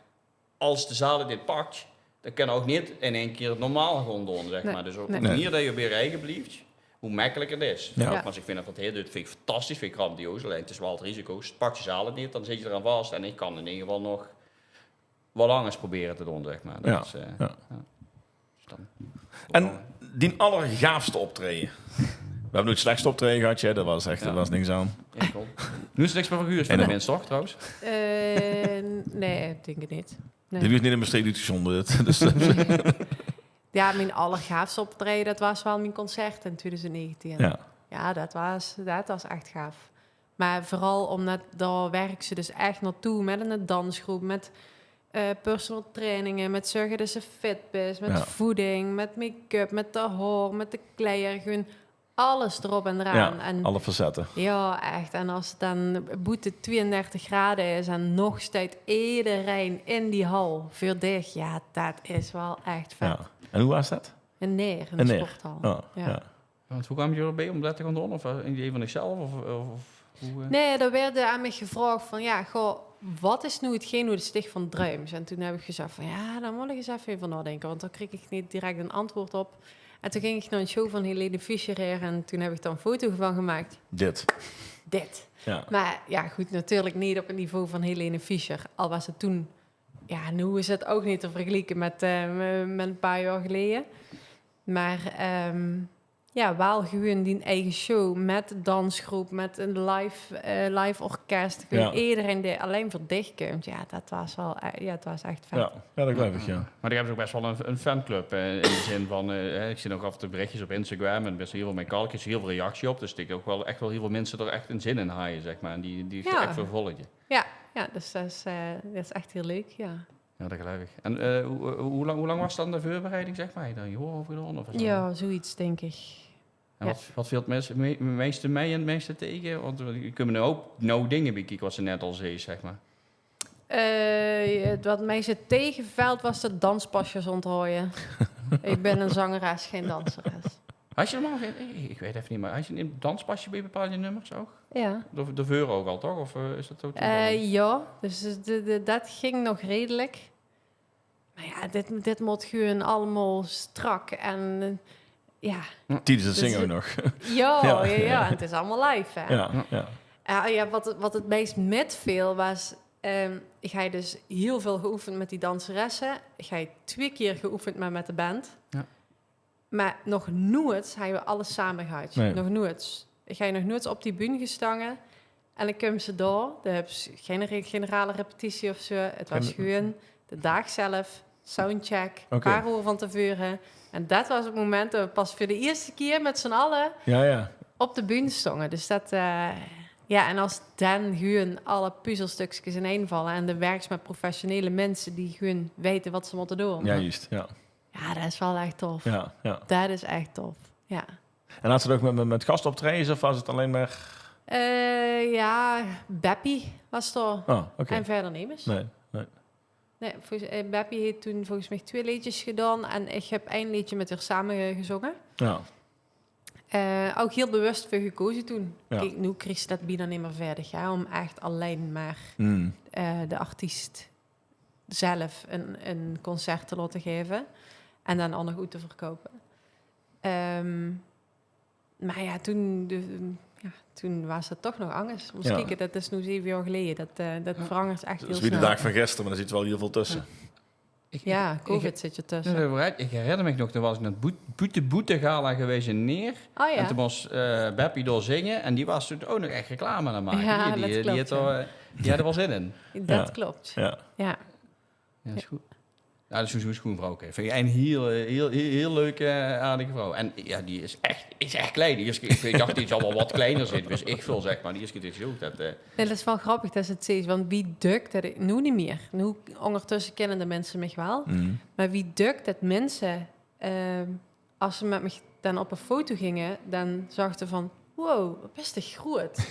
als de zaal dit pakt, dan kan ook niet in één keer normaal gewoon doen, zeg maar. Dus op de manier dat je op je eigen blijft, hoe makkelijk het is. Ja. Maar als ik vind dat heel doet, vind ik fantastisch, vind ik grandioos. Alleen het is wel het risico. Pak je zaal het niet, dan zit je eraan vast. En ik kan in ieder geval nog wat langers proberen te doen, zeg maar. Dat is, Dus dan, en die allergaafste optreden? We hebben nooit het slechtste optreden gehad, ja. Dat was echt, er was niks aan. Ja, nu is het niks meer verhuurd van de mensen, toch, trouwens? Nee, ik denk het niet. Nee. Dit is niet in mijn streek uitgezonden. Dus ja, mijn allergaafste optreden, dat was wel mijn concert in 2019. Ja, dat was echt gaaf. Maar vooral omdat daar werken ze dus echt naartoe met een dansgroep, met personal trainingen, met zorgen dat ze fit is, met voeding, met make-up, met de haar, met de kleier, gewoon alles erop en eraan. Ja, en, alle facetten. Ja, echt. En als het dan boete 32 graden is en nog staat iedereen in die hal voor dich, ja, dat is wel echt vet. Ja. En hoe was dat? In Neer, in de sporthal. Oh, ja. Want hoe kwamen jullie erbij om dat te gaan doen? Of een van zichzelf? Of hoe, Nee, er werd aan mij gevraagd van, wat is nu hetgeen hoe de sticht van Druims? En toen heb ik gezegd van, dan moet ik eens even nadenken, want dan kreeg ik niet direct een antwoord op. En toen ging ik naar een show van Helene Fischer en toen heb ik daar een foto van gemaakt. Dit. Ja. Maar goed, natuurlijk niet op het niveau van Helene Fischer. Al was het toen, nu is het ook niet te vergelijken met een paar jaar geleden. Maar wel gewoon die eigen show met dansgroep, met een live orkest. Iedereen die alleen voor dicht komt. Ja, dat was wel, het was echt vet. Ja, dat geloof ik, ja. Maar die hebben ze ook best wel een fanclub. In de zin van, ik zie nog af en toe berichtjes op Instagram en best heel veel mijn kalkjes, heel veel reactie op. Dus ik ook wel echt wel heel veel mensen er echt een zin in haaien, zeg maar. En die echt vervolgen. Ja, dus dat is echt heel leuk, ja. Ja, dat geloof ik. En hoe lang was dan de voorbereiding, zeg maar? Dan je over gedaan? Of ja, zoiets, denk ik. En wat viel het meeste mee en het meeste tegen? Want je kunt nu ook dingen bekijken, wat ze net al zei, zeg maar. Wat mij zo tegenvalt was de danspasjes ontrooien. Ik ben een zangeres, geen danseres. Had je normaal geen... Ik weet even niet, maar had je een danspasje bij bepaalde nummers ook? Ja. De veur ook al, toch? Of is dat ook? Ja, dus dat ging nog redelijk. Maar ja, dit moet gewoon allemaal strak en ja. Tijdens het zingen ook nog. Ja, en het is allemaal live, hè. Ja. Wat het meest metviel was... ik ga dus heel veel geoefend met die danseressen. Ik ga 2 keer geoefend met de band. Ja. Maar nog nooit hebben we alles samen gehad. Nee. Nog nooit. Ik ga nog nooit op die bühne gestangen. En dan komen ze door. Dan hebben ze geen generale repetitie of zo. Het was gewoon de dag zelf. Soundcheck. Een paar uur van tevoren. En dat was het moment dat we pas voor de eerste keer met z'n allen op de bühne stonden. Dus dat... en als dan gewoon alle puzzelstukjes ineenvallen... en de werks met professionele mensen... die gewoon weten wat ze moeten doen. Ja, juist. Ja, dat is wel echt tof. Ja. Dat is echt tof, ja. En had ze het ook met gastoptredens of was het alleen maar... Beppie was er. Oh, okay. En verder niet eens. Nee, Beppie heeft toen volgens mij 2 liedjes gedaan... en ik heb 1 liedje met haar samen gezongen. Ja. Ook heel bewust voor gekozen toen. Ja. Kijk, nu kreeg ze dat bijna niet meer verder. Ja, om echt alleen maar de artiest zelf een concert te laten geven. En dan ook nog goed te verkopen. Maar ja, toen was het toch nog anders. Misschien, dat is nu 7 jaar geleden. Dat verandert echt heel snel. Dat is weer de dag van gisteren, maar er zit wel heel veel tussen. COVID zit je tussen. Ik herinner me nog, toen was ik naar het Boete Gala geweest in Neer. Oh, ja. En toen was Beppie door zingen. En die was toen ook nog echt reclame aan het maken. Ja, die had er wel zin in. Dat klopt. Ja, dat is goed. Ja, dat is een schoenvrouw. Vind ik een heel leuke, aardige vrouw. En ja, die is echt klein. Ik dacht, die zal wel wat kleiner zijn. Dus ik veel, zeg maar. Die is zo. Dat is wel grappig dat ze het zegt. Want wie dukt dat... Nu niet meer. Nu ondertussen kennen de mensen mij wel. Mm. Maar wie dukt dat mensen... als ze met me dan op een foto gingen... dan zagen van... Wow, best groot.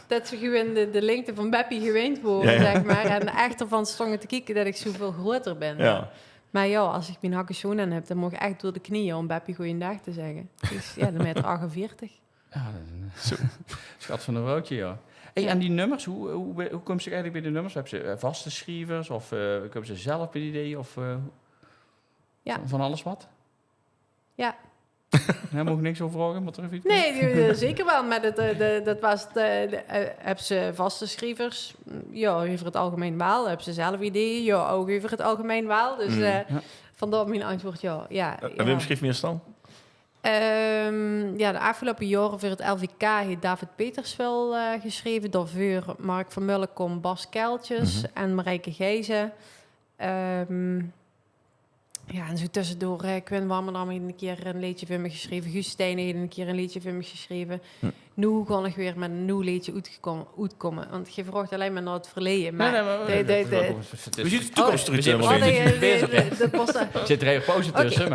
Dat ze gewoon de lengte van Beppie gewend worden, zeg maar. En echt ervan stonden te kijken dat ik zoveel groter ben. Ja. Maar ja, als ik mijn hakken schoon aan heb, dan mag ik echt door de knieën om Beppie goeiedag te zeggen. Dus ja, dan ben je 48. Ja, dat is een schat van een vrouwtje, ja. Hey, en die nummers, hoe komen ze eigenlijk bij de nummers? Hebben ze vaste schrijvers of komen ze zelf bij die ideeën? Of van alles wat? Ja. Daar moet ik niks over vragen, maar terug iets. Nee, zeker wel. Maar dat was hebben ze vaste schrijvers? Ja, over het algemeen wel. Hebben ze zelf ideeën? Ja, ook over het algemeen wel. Dus vandaar mijn antwoord ja. En wie schreef meer dan? De afgelopen jaren voor het LVK heeft David Peters wel geschreven. Daarvoor Mark van Mullekom, Bas Kuiltjes en Marijke Gijzen. En zo tussendoor, Quinn Warmerdam heeft een keer een liedje voor me geschreven. Guus Stijn heeft een keer een liedje voor me geschreven. Nu kan ik weer met een nieuw liedje uitkomen. Want je vraagt alleen maar naar het verleden. Maar we zien de toekomst terug. Zit er even pauze tussen.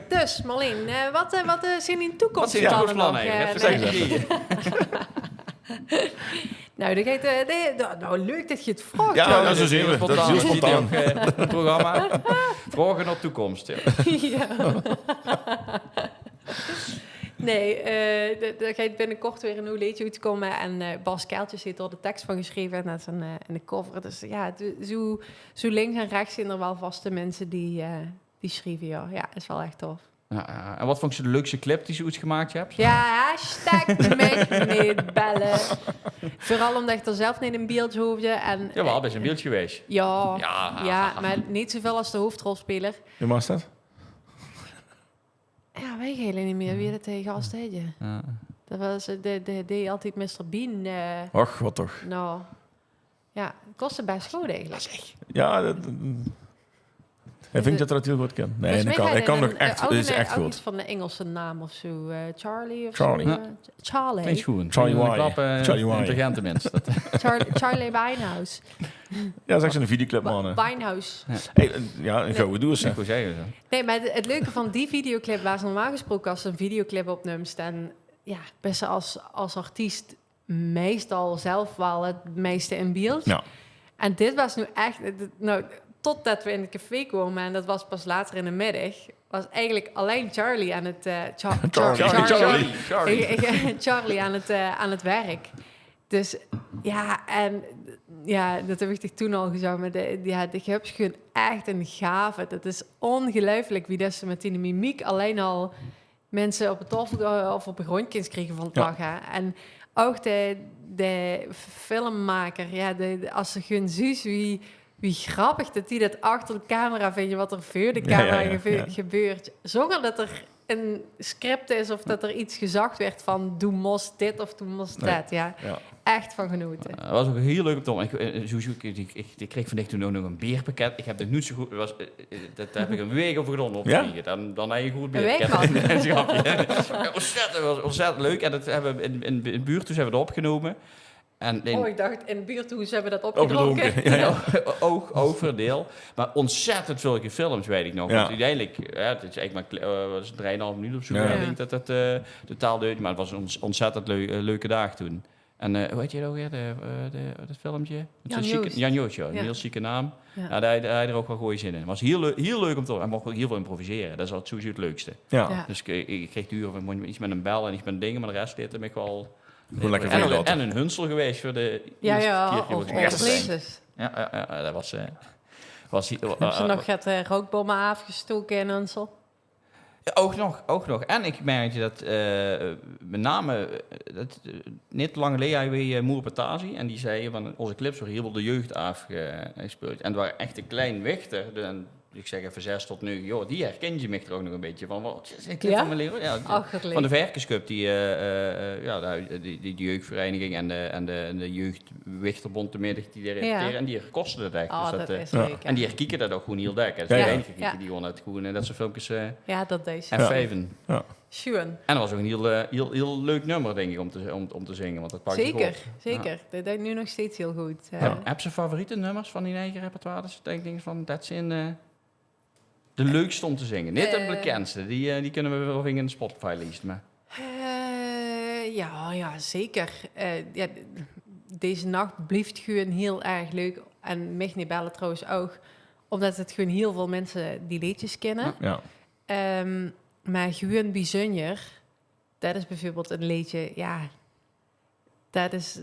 Dus, Marleen, wat zijn die toekomst? Wat zijn de toekomstplannen? Nou, leuk dat je het vraagt. Ja, dat is heel spontaan. Het programma. Vragen op toekomst. Ja. Nee, er gaat binnenkort weer een nieuw liedje uitkomen. En Bas Kuiltjes heeft er de tekst van geschreven. En dat is in de cover. Dus ja, zo links en rechts zijn er wel vaste mensen die schrijven. Ja, is wel echt tof. Ja, en wat vond je de leukste clip die je uitgemaakt hebt? Ja, hashtag met bellen. Vooral omdat ik er zelf niet een beeldje hoefde. En, wel best een beeldje geweest. Ja, maar niet zoveel als de hoofdrolspeler. Wie was dat? Ja, weet ik helemaal niet meer wie dat tegen gast deed. Ja. Dat was, de deed altijd Mr. Bean. Och, wat toch. Nou, ja, het kostte best goed eigenlijk. Ja, hij vindt dat heel goed kan. Nee, ik kan nog echt, het is echt ook goed. iets van de Engelse naam of zo. Charlie of Charlie. zo. Ja. Charlie. Klinkt goed. Charlie Y. Charlie Y. Intelligente mens. Charlie Winehouse. Ja, dat is echt zo'n videoclip, man. Winehouse. Hey, ja, een gouden doos, hè. Ik wil zeggen zo. Nee, maar het leuke van die videoclip, waar ze normaal gesproken als ze een videoclip opneemt, en ja, best als artiest meestal zelf wel het meeste in beeld. Ja. En dit was nu echt, nou, totdat we in het café kwamen, en dat was pas later in de middag, was eigenlijk alleen Charlie aan het... Charlie aan het werk. Dus ja, en ja, dat heb ik toch toen al gezegd, maar de Gips gewoon echt een gave. Dat is ongelooflijk wie dat ze met die mimiek alleen al mensen op het tafel of op een grondkins kregen van het lachen. En ook de filmmaker, ja, als ze gewoon ziet wie grappig dat die dat achter de camera vinden, wat er voor de camera gebeurt. Zonder dat er een script is of dat er iets gezegd werd van doe mos dit of doe mos dat. Ja. Echt van genoten. Dat was ook heel leuk om te doen. Ik kreeg vandaag toen ook nog een beerpakket. Ik heb het niet zo goed... dat heb ik een week over gedaan op te vliegen. Dan heb je goed beerpakket. Ontzettend leuk. En dat hebben we in de buurt, dus hebben we het opgenomen. En ik dacht, in de buurt hoe ze hebben dat opgedronken. Ook voor een deel. Maar ontzettend veel films, weet ik nog. Ja. Want uiteindelijk, het is eigenlijk maar 3,5 minuut of zo. Ik denk dat het totaal duurt. Maar het was een ontzettend leuke dag toen. En hoe heet je ook weer, dat filmpje? Jan Joost, ja. Een heel chique naam. Ja. Daar had er ook wel goede zin in. Het was heel leuk om te doen. Hij mocht ook heel veel improviseren. Dat is altijd sowieso het leukste. Ja. Dus ik kreeg duur iets met een bel en iets met een ding. Maar de rest deed hem ik wel... Gewoon lekker en een hunsel geweest voor de eerste keer. Ja, dat was... Heb ze nog het rookbommen afgestoken in Hunsel? Ook nog. En ik merkte dat met name niet lang geleden hadden we Moer Patazi en die zei van onze clips worden heel veel de jeugd afgespeeld. En het waren echt een klein wichter. Ik zeg even 6 tot 9, joh, die herken je me er ook nog een beetje van. Wat is een clip van mijn leraar? Ja, van de Verkerscup, die jeugdvereniging en de jeugdwichterbond de middag die repeteren. En die kosten het echt. Oh, dus dat is leuk. En die herkieken dat ook gewoon heel dik. Dat is de enige die gewoon uit gewoon en dat soort filmpjes dat deed F5'en. Ja. Sure. En dat was ook een heel leuk nummer, denk ik, om te zingen. Want dat pakt zeker. Ja. Dat deed nu nog steeds heel goed. Heb ze favoriete nummers van die eigen repertoire? Dus denk ik van, dat zijn de leukste om te zingen. Niet de bekendste. Die kunnen we wel in de Spotify-lijst. Maar. Ja, zeker. Deze nacht blijft gewoon heel erg leuk. En mij niet bellen trouwens ook. Omdat het gewoon heel veel mensen die liedjes kennen. Ja. Maar gewoon bijzonder. Dat is bijvoorbeeld een liedje. Ja, dat is...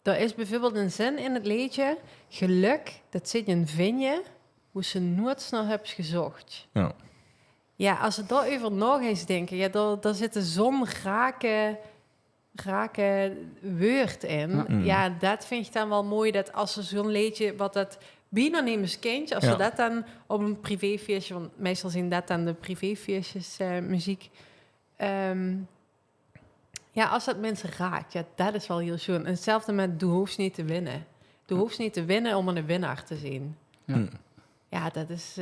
er is bijvoorbeeld een zin in het liedje. Geluk, dat zit in vinje. Hoe ze nooit snel hebben gezocht. Ja. Ja, als we daarover nog eens denken, daar zit zo'n rake woord in. Ja, dat vind ik dan wel mooi, dat als ze zo'n liedje, wat dat bijna nemen kindje, als ze dat dan op een privéfeestje, want meestal zijn dat dan de privéfeestjes muziek. Als dat mensen raakt, ja, dat is wel heel schoon. En hetzelfde met Doe hoeft niet te winnen. Doe hoeft niet te winnen om een winnaar te zien. Ja, dat is,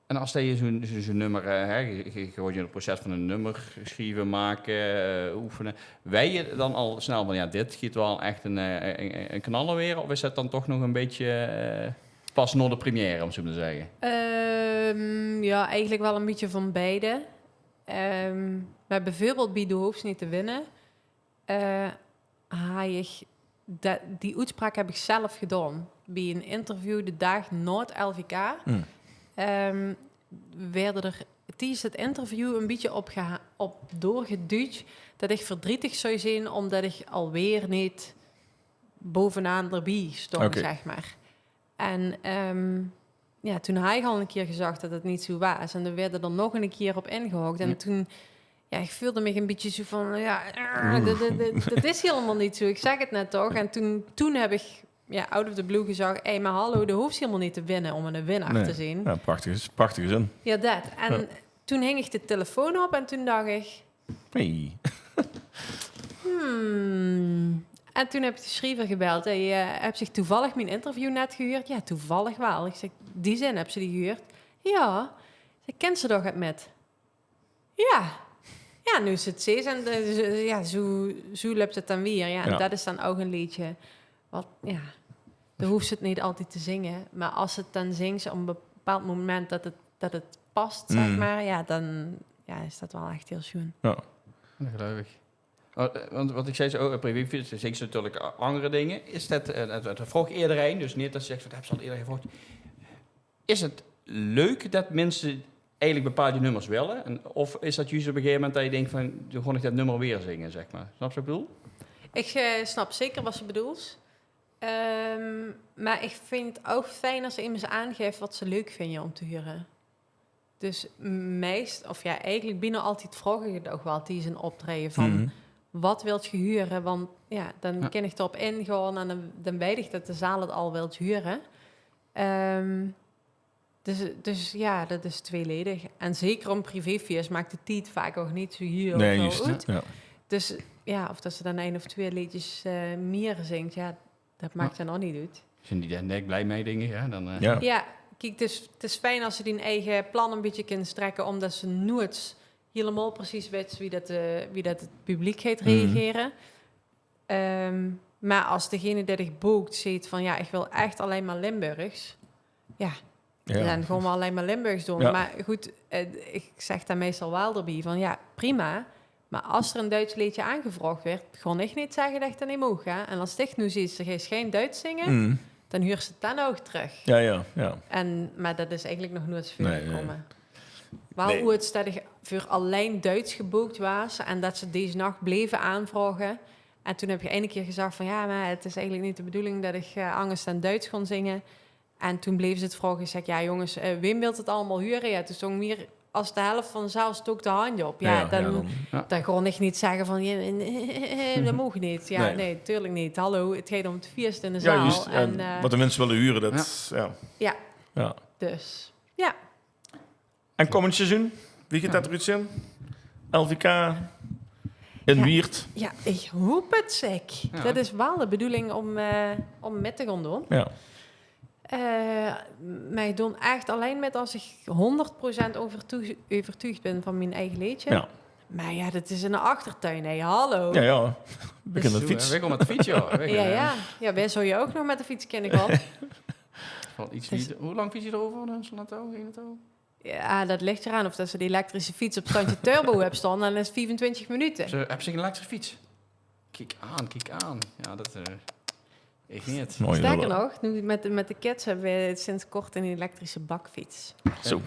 En als je zo'n nummer, je wordt in het proces van een nummer schrijven, maken, oefenen. Wij je dan al snel van, dit giet wel echt een knaller weer? Of is dat dan toch nog een beetje pas naar de première, om zo te zeggen? Ja, eigenlijk wel een beetje van beide. Maar bijvoorbeeld bij De Hoofd niet te winnen, die uitspraak heb ik zelf gedaan. Bij een interview de dag na het LVK werden er tijdens het interview een beetje op doorgeduwd dat ik verdrietig zou zijn omdat ik alweer niet bovenaan erbij stond, zeg maar. En toen hij al een keer gezegd dat het niet zo was en dan werden er nog een keer op ingehakt en toen... Ja, ik voelde me een beetje zo van, dat is helemaal niet zo. Ik zeg het net toch. En toen heb ik out of the blue gezegd, maar hallo, de hoeft helemaal niet te winnen om een winnaar te zien. Ja, prachtige zin. Ja, dat. En toen hing ik de telefoon op en toen dacht ik... Hey. En toen heb ik de schrijver gebeld. Hij heb zich toevallig mijn interview net gehuurd. Ja, toevallig wel. Ik zeg, die zin heb ze die gehuurd? Ja. Ik ken ze toch het met? Ja. Ja, nu is het 6 en ja, zo loopt het dan weer. Ja, en dat is dan ook een liedje. Wat, ja, dan hoeft ze het niet altijd te zingen. Maar als het dan zingt op een bepaald moment dat het past, zeg maar. Ja, dan is dat wel echt heel schoon. Ja. Dat geloof ik. Want wat ik zei, zo privéfiets, zingt ze natuurlijk andere dingen. Is dat vroeg eerder een, dus niet dat ze zegt, dat heb ze al eerder gevraagd. Is het leuk dat mensen eigenlijk bepaalde nummers willen? Of is dat juist op een gegeven moment dat je denkt van, dan ga ik dat nummer weer zingen, zeg maar. Snap je wat ik bedoel? Ik snap zeker wat ze bedoelt. Maar ik vind het ook fijn als iemand aangeeft wat ze leuk vinden om te huren. Dus eigenlijk binnen altijd vraag ik het ook wel, die is een optreden van... Wat wilt je huren? Want ja, dan kan ik erop ingaan en dan weet ik dat de zaal het al wilt huren. Dus ja, dat is tweeledig. En zeker om privéfeest maakt de tijd vaak ook niet zo heel veel uit. Ja. Dus ja, of dat ze dan 1 of 2 liedjes meer zingt, ja, dat maakt dan ook niet uit. Zijn die daar net blij mee, denk ik? Ja, dan, ja, kijk, het is fijn als ze die eigen plan een beetje kunnen strekken, omdat ze nooit helemaal precies weet wie dat het publiek gaat reageren. Maar als degene die zich boekt ziet van ja, ik wil echt alleen maar Limburgs. Ja. Dan gewoon maar alleen maar Limburgs doen. Ja. Maar goed, ik zeg daar meestal wel erbij van ja, prima. Maar als er een Duits liedje aangevraagd werd, gewoon echt niet zeggen dat ik dat niet mag. Hè? En als ik nu ziet, ze gaat geen Duits zingen, dan huur ze het dan ook terug. Ja. Maar dat is eigenlijk nog nooit veel gekomen. Wel hoe het dat ik voor alleen Duits geboekt was en dat ze deze nacht bleven aanvragen. En toen heb je ene keer gezegd van ja, maar het is eigenlijk niet de bedoeling dat ik Angst en Duits kon zingen. En toen bleven ze het vragen. Ik zeg, ja jongens, Wim wil het allemaal huren. Ja, toen stond meer als de helft van de zaal stok de hand op. Ja, dan gewoon echt niet zeggen van, dat mag niet. Ja, nee, tuurlijk niet. Hallo, het gaat om het feest in de zaal. Juist, en wat de mensen willen huren, dat Ja. Dus, ja. En komend seizoen, wie gaat dat eruit zijn? LVK in Wiert. Ja, ik hoop het zeker. Ja. Dat is wel de bedoeling om met te gaan doen. Ja. Maar ik doe echt alleen met als ik 100% overtuigd ben van mijn eigen liedje. Ja. Maar ja, dat is in de achtertuin. Hé, hallo. Ja. We kunnen de fiets. We gaan met de fiets, ja. Ja, ben zou je ook nog met de fiets kunnen gaan? Hoe lang fiets je erover? Ja, dat ligt eraan of dat ze die elektrische fiets op standje turbo hebben staan. Dan is het 25 minuten. Heb ze een elektrische fiets? Kijk aan. Ja, dat... Ik niet. Sterker nog, nu met de kids hebben we sinds kort een elektrische bakfiets. Zo.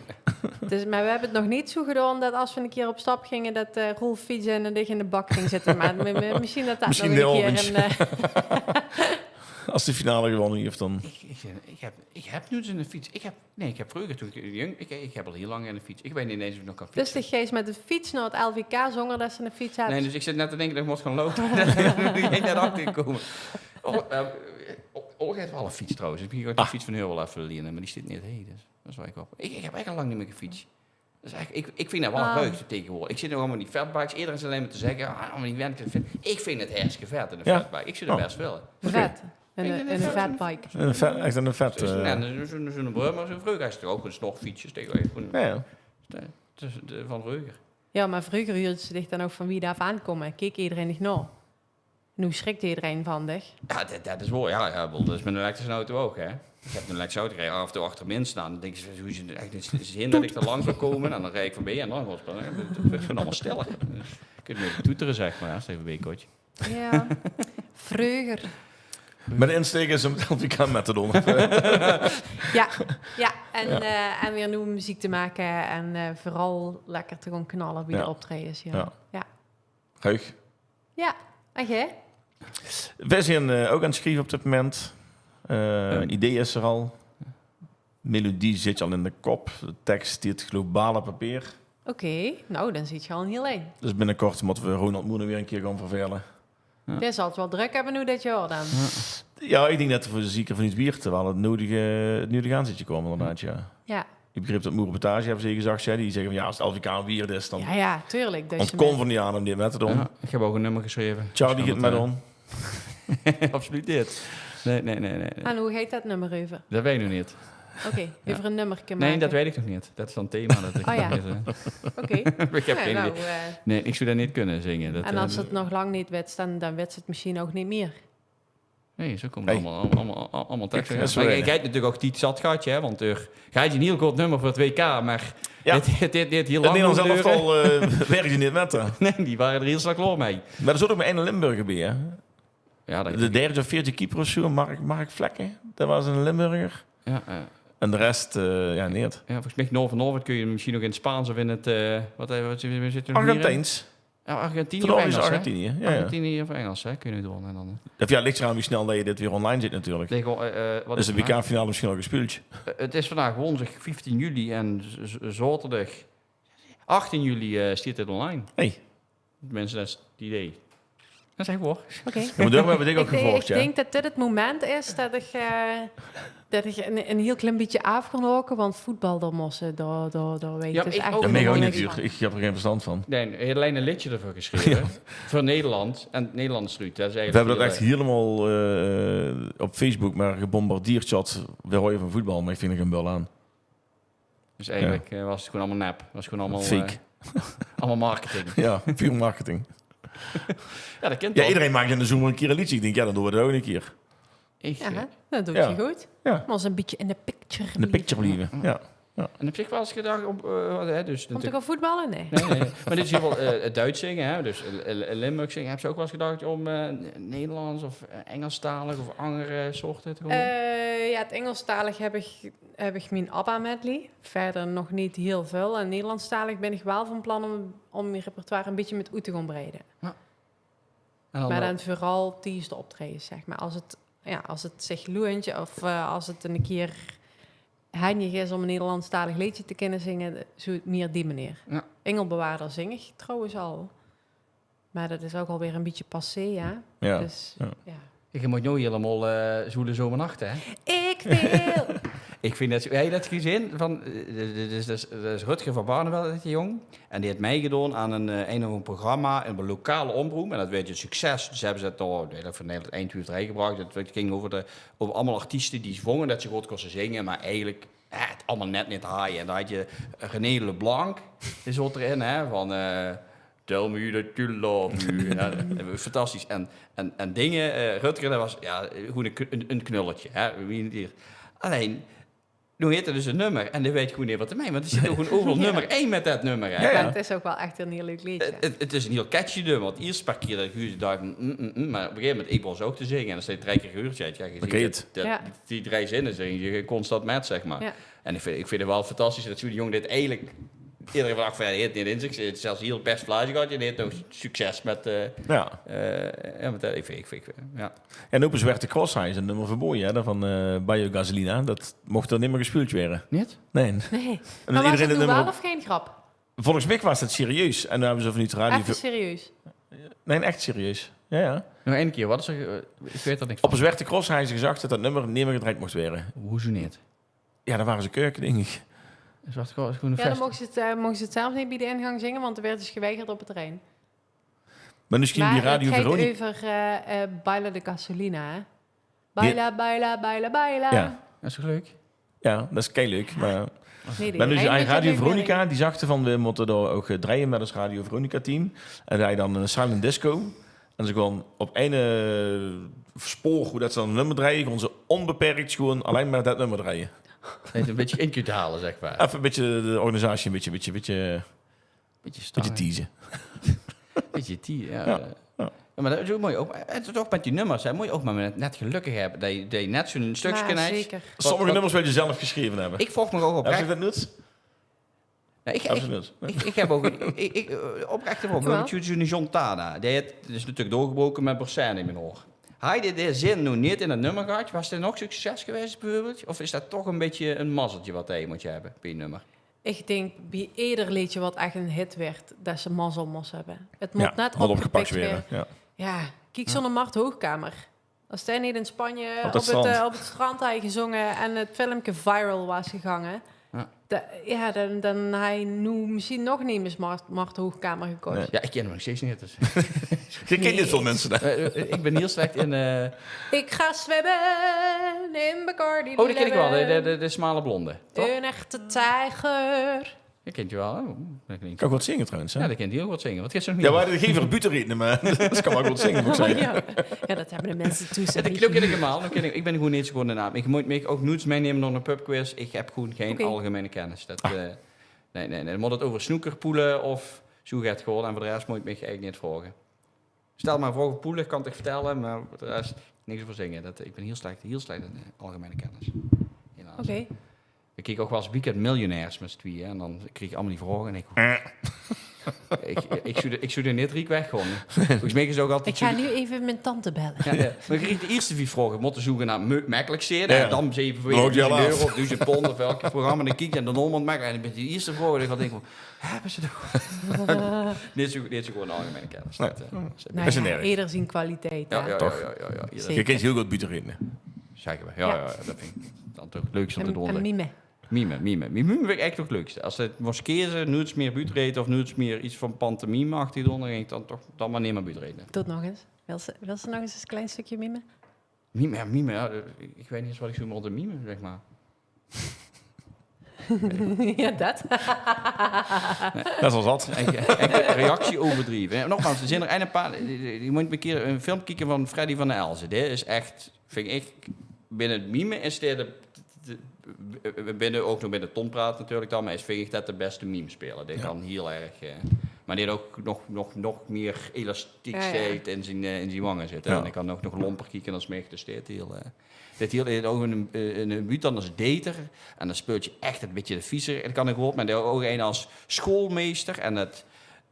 Dus, maar we hebben het nog niet zo gedaan dat als we een keer op stap gingen, dat Rolf fietsen en dat ik in de bak ging zitten. Maar misschien dat nog een keer als de finale gewonnen heeft, dan... Ik heb nu een fiets. Ik heb vroeger, toen ik jong... Ik heb al heel lang in een fiets. Ik weet niet eens of ik nog kan fietsen. Dus de geest met de fiets naar het LVK zonder dat ze een fiets hebben? Nee, dus ik zit net te denken dat ik moet gaan lopen. Ik ben net achter gekomen. Olga heeft wel een fiets trouwens. Ik heb de fiets van heel wel even leren, maar die zit niet heen. Dus dat is waar ik op. Ik heb eigenlijk al lang niet meer gefietst. Dus ik vind dat wel een vreugde tegenwoordig. Ik zit nog allemaal die fatbikes. Eerder is alleen maar te zeggen, maar die werkt vet. Ik vind het hartstikke vet in een fatbike. Ik zit er best wel. Vet. Een fatbike. Echt een vet. Zo'n brug, maar zo'n vreugde is toch ook een snorfietsjes tegen. Ja. Van Reuger. Ja, maar vroeger huurden ze zich dan ook van wie daar aankomen. Keek iedereen niet naar. Nu schrikt iedereen van dich. Ja, dat is wel. Ja, dat is met een elektrische auto ook, hè. Ik heb een elektrische auto, af en toe achter me in staan. Dan denk je, hoe is het eigenlijk zin dat ik er langs wil komen? En dan rijd ik voorbij en dan wordt het allemaal stellen. Je kunt meer toeteren, zeg maar, als even een Ja, vroeger. Met de insteek is om het LVK met te doen. Ja. En weer nieuwe muziek te maken en vooral lekker te gaan knallen bij de optredens. Ja. Geug. Ja, en jij? Wij zijn ook aan het schrijven op dit moment. Een idee is er al. Melodie zit al in de kop. De tekst die het globale papier. Oké, nou dan zit je al een heel eind. Dus binnenkort moeten we Ronald Moenen weer een keer gaan vervelen. Ja. Jij zal het wel druk hebben nu dit jaar dan. Ja, ik denk dat we zeker van iets bier terwijl het nodige aanzetje komen inderdaad, ja. Ja. Ik begreep dat Moerenbetage hebben ze gezegd. Ja, die zeggen van ja, als het LVK een wierd is, dan Ja, tuurlijk. Dus ontkomt van die aan om die met te doen. Ja, ik heb ook een nummer geschreven. Charlie gaat met on. Absoluut dit. Nee. En hoe heet dat nummer even? Dat weet ik nog niet. Oké, even een nummer maken. Nee, dat weet ik nog niet. Dat is dan het thema. Dat ik Oh ja. nog niet, Oké. ik heb geen idee. Nou, Nee, ik zou dat niet kunnen zingen. Dat, en als het nog lang niet wet, dan wet het misschien ook niet meer. Nee, zo komt Hey. allemaal teksten. Dat is Maar waar, je kijkt natuurlijk ook die zatgatje, hè, want er gaat je een heel kort nummer voor het WK, maar Ja. dit heel Het lang Nederlands moeten duren. elftal werkt je niet met. Hè. Nee, die waren er heel snel klaar mee. Maar er zit ook maar één Limburger bij, hè? Ja, dat, De derde of vierde keeper of zo, Mark Vlekken. Dat was een Limburger. ja, En de rest, ja, niet. ja, volgens mij Noord van Noord kun je misschien ook in het Spaans of in het... wat zit er nog meer in? Argentijns. Ja, Argentinië of Vooral is Engels, hè? Argentinië. Ja, ja. Argentinië of Engels, hè? Kun je doen. En dan, Ja, het ligt eraan hoe snel dat je dit weer online zit natuurlijk. wat Dus de het vandaag? WK-finale misschien al gespeeld. Het is vandaag woensdag 15 juli en zaterdag 18 juli staat dit online. Hey. Mensen, dat is het idee. Dat is echt waar. Oké. Ja, maar daar hebben we dit ook gevolgd, Ik ja. denk dat dit het moment is dat ik een heel klein beetje af kan roken, want voetbal, daar moesten, daar weet Ja, dus ik echt ook. Dat ben ik ook helemaal niet niks duur. van. Ik heb er geen verstand van. Nee, een alleen een liedje ervoor geschreven. Voor Nederland. En Nederland is eruit. Dat is We eigenlijk hebben dat echt heel, helemaal op Facebook maar gebombardeerd. Shot. We houden van voetbal, maar ik vind er geen bel aan. Dus eigenlijk was het gewoon allemaal nep. Was gewoon allemaal... Fake. allemaal marketing. Ja, puur marketing. Ja, dat kent Ja, toch? iedereen maakt in de Zoom een keer een liedje. Ik denk, ja, dan doen we dat ook een keer. Ik, Ja, hè? Dat doet Ja. je goed. Ja. Maar als een beetje in de picture In de picture blijven. Ja. En op zich wel eens gedacht op... dus Komt er gaan voetballen? Nee. Nee. Maar dit is hier wel het Duits zingen, hè? Dus Limburg zingen. Heb je ook wel eens gedacht om Nederlands of Engelstalig of andere soorten te komen? Ja, het Engelstalig heb ik mijn ABBA-medley. Verder nog niet heel veel. En Nederlandstalig ben ik wel van plan om mijn repertoire een beetje met uit te gaan breiden. En dan, Maar dan vooral tijdens de optredens, zeg maar. Als het zich loont of als het een keer heinig is om een Nederlandstalig liedje te kunnen zingen, zo meer die manier. Ja. Engelbewaarder zing ik trouwens al. Maar dat is ook alweer een beetje passé, ja. Ja. Dus, Ja. ja. je moet nooit helemaal zoele zomernachten, hè? Ik wil... Ik vind dat... Heb je dat gezien? Van, dat is Rutger van Barneveld, die jong. En die heeft meegedaan aan een of een programma, een lokale omroep. En dat werd een succes. Dus hebben ze het door van Nederland 1, 2 of 3 gebracht. Het ging over allemaal artiesten die zongen dat ze goed konden zingen. Maar eigenlijk het allemaal net niet haaien. En dan had je René Leblanc, die zat erin, hè, van... Tell me that you love me. Ja, fantastisch. En dingen, Rutger, dat was ja, gewoon een knulletje. Hè? Wie niet hier. Alleen, nu heet het dus een nummer. En dan weet je gewoon niet wat ermee. Want er zit ook een overal nummer 1 met dat nummer. Hè? Ja, ja. Maar het is ook wel echt een heel leuk liedje. Het is een heel catchy nummer. Want eerst paar keer dat je dacht, maar op een gegeven moment, ik was ook te zingen. En dan staat 3 keer gehuurd. Ja, je Oké, ziet het. Ja. die 3 zinnen zing je constant met, zeg maar. Ja. En ik vind het wel fantastisch dat zo'n jongen dit eigenlijk... Iedereen vraagt van, hij heeft niet in zich. Het is zelfs heel persiflage gehad. Je heeft nog succes met... Ja. ik vind ja. En ook een Zwarte Cross, hij is een nummer verboden, hè, van Biogasolina. Dat mocht er niet meer gespeeld worden. Niet? Nee. Nee. En Maar was iedereen het nu nummer wel of geen grap? Volgens mij was het serieus. En dan hebben ze vanuit de radio... Even serieus. Nee, echt serieus. Ja, ja. Nog één keer, wat is er... ik weet er niks Op van. een Zwarte Cross hebben ze gezegd dat dat nummer niet meer gedraaid mocht worden. Hoezo niet? Ja, daar waren ze keuken, denk ik. Zwarte Cross is gewoon een Ja, dan fest. mogen ze het zelf niet bij de ingang zingen, want er werd dus geweigerd op het terrein. Maar misschien Maar die Radio het gaat Veronica... over Baila de Gasolina, hè? Baila, baila, baila, baila. Ja. Dat is toch leuk? Ja, dat is kei leuk. Maar Nee, dus refrein moet je Radio leuk Veronica, die zagte van we moeten daar ook draaien met ons Radio Veronica team. En hij dan een silent disco. En ze gewoon op ene spoor hoe dat ze dan een nummer draaien, gewoon ze onbeperkt gewoon alleen maar dat nummer draaien. Heeft een beetje in te halen, zeg maar. Even een beetje de organisatie een beetje Beetje teasen. Beetje die, ja. Ja. Ja, maar dat is ook mooi. Ook, het is ook met die nummers, hè. Moet je ook maar net gelukkig hebben. Dat je net zo'n stukje Maar krijgt. zeker. Sommige nummers wil je zelf geschreven hebben. Ik volg me ook Heb je oprecht. dat nut? Nou, Heb je dat nut? ik heb ook oprecht erop. Jawel. Bijvoorbeeld John Tada. Die is natuurlijk doorgebroken met Borsijn in mijn oor. Had je de zin nu niet in het nummer gehad? Was dit nog succes geweest bijvoorbeeld? Of is dat toch een beetje een mazzeltje wat je moet hebben bij een nummer? Ik denk bij ieder liedje wat echt een hit werd, dat ze mazzel moest hebben. Het moet Ja, net had opgepakt opgepikt weer. weer. Ja. Ja, kijk zo'n Mart Hoogkamer. Als hij niet in Spanje Op het strand. op het strand had gezongen en het filmpje viral was gegaan. Dan hij nu misschien nog niet in mijn smart hoogkamer gekocht. Nee. Ja, ik ken hem nog steeds niet. Dus. Je kent dit soort mensen. Hè? Ik ben heel slecht in... Ik ga zwemmen in Bacardi. Oh, die ken ik wel. De smale blonde. Toch? Een echte tijger. Dat kent je wel. Oh, dat klinkt... Kan goed zingen trouwens. Hè? Ja, dat kent hij heel goed zingen. Wat gaat ze nog niet? Ja, maar er geen verbuter eten, maar dat kan maar goed zingen, moet ik zeggen. Ja, dat hebben de mensen tussen. Dat ken ik helemaal. Ik ben gewoon niet zo goed in de naam. Ik moet me ook nooit meenemen naar een pubquiz. Ik heb gewoon geen algemene kennis. Nee. Dan moet het over snoekerpoelen of zo gaat het gewoon. En voor de rest moet ik me eigenlijk niet vragen. Stel maar voor over poelen, kan ik het vertellen. Maar voor de rest niks over zingen. Ik ben heel slecht in algemene kennis. Helaas. Oké. Ik keek ook wel eens Weekend Miljonairs met z'n tweeën. En dan kreeg ik allemaal die vragen. En ik zou er net Riek weg gewoon. Volgens mij is het ook altijd... Ik ga nu even mijn tante bellen. Ja. Maar ik kreeg de eerste 4 vragen. Moeten zoeken naar makkelijk zeer. Ja. En dan 7 voor €1000 of 1000 pond of welk programma. En dan kijk je en dan allemaal maken. En dan ben je die eerste vraag. En dan denk ik van, hebben ze toch? Dit is gewoon een algemene kennis. Nee. Nou, is een erg. eerder zien kwaliteit. Ja, toch? Ja. Je kent heel goed buter eten. Zeggen we. Ja, dat vind ik dan toch het leukste om te doen. En mime. Mime vind ik echt toch het leukste. Als het moest kiezen, nu iets meer buurtreden of nu iets meer iets van pantomime achter doen, dan ging ik dan maar neem maar buurtreden. Tot nog eens. Wil ze nog eens een klein stukje mime? Mime, ja. Ik weet niet eens wat ik zo moet mime, zeg maar. Ja, dat. Dat was dat. Reactie overdreven. En nogmaals, er zijn er een paar... Je moet een keer een film kijken van Freddy van der Elzen. Dat is echt, vind ik, binnen het mime is dit... Binnen ook nog met de Ton praat natuurlijk dan, maar vind ik dat de beste meme speler. Die kan heel erg... maar die ook nog meer elastiekheid in zijn wangen zitten. Ja. En ik kan ook nog lomper kijken als mij. Dus dit heel ook een buurt dan als dater. En dan speelt je echt een beetje de viezer. En dan kan ik ook, maar ook een als schoolmeester. En het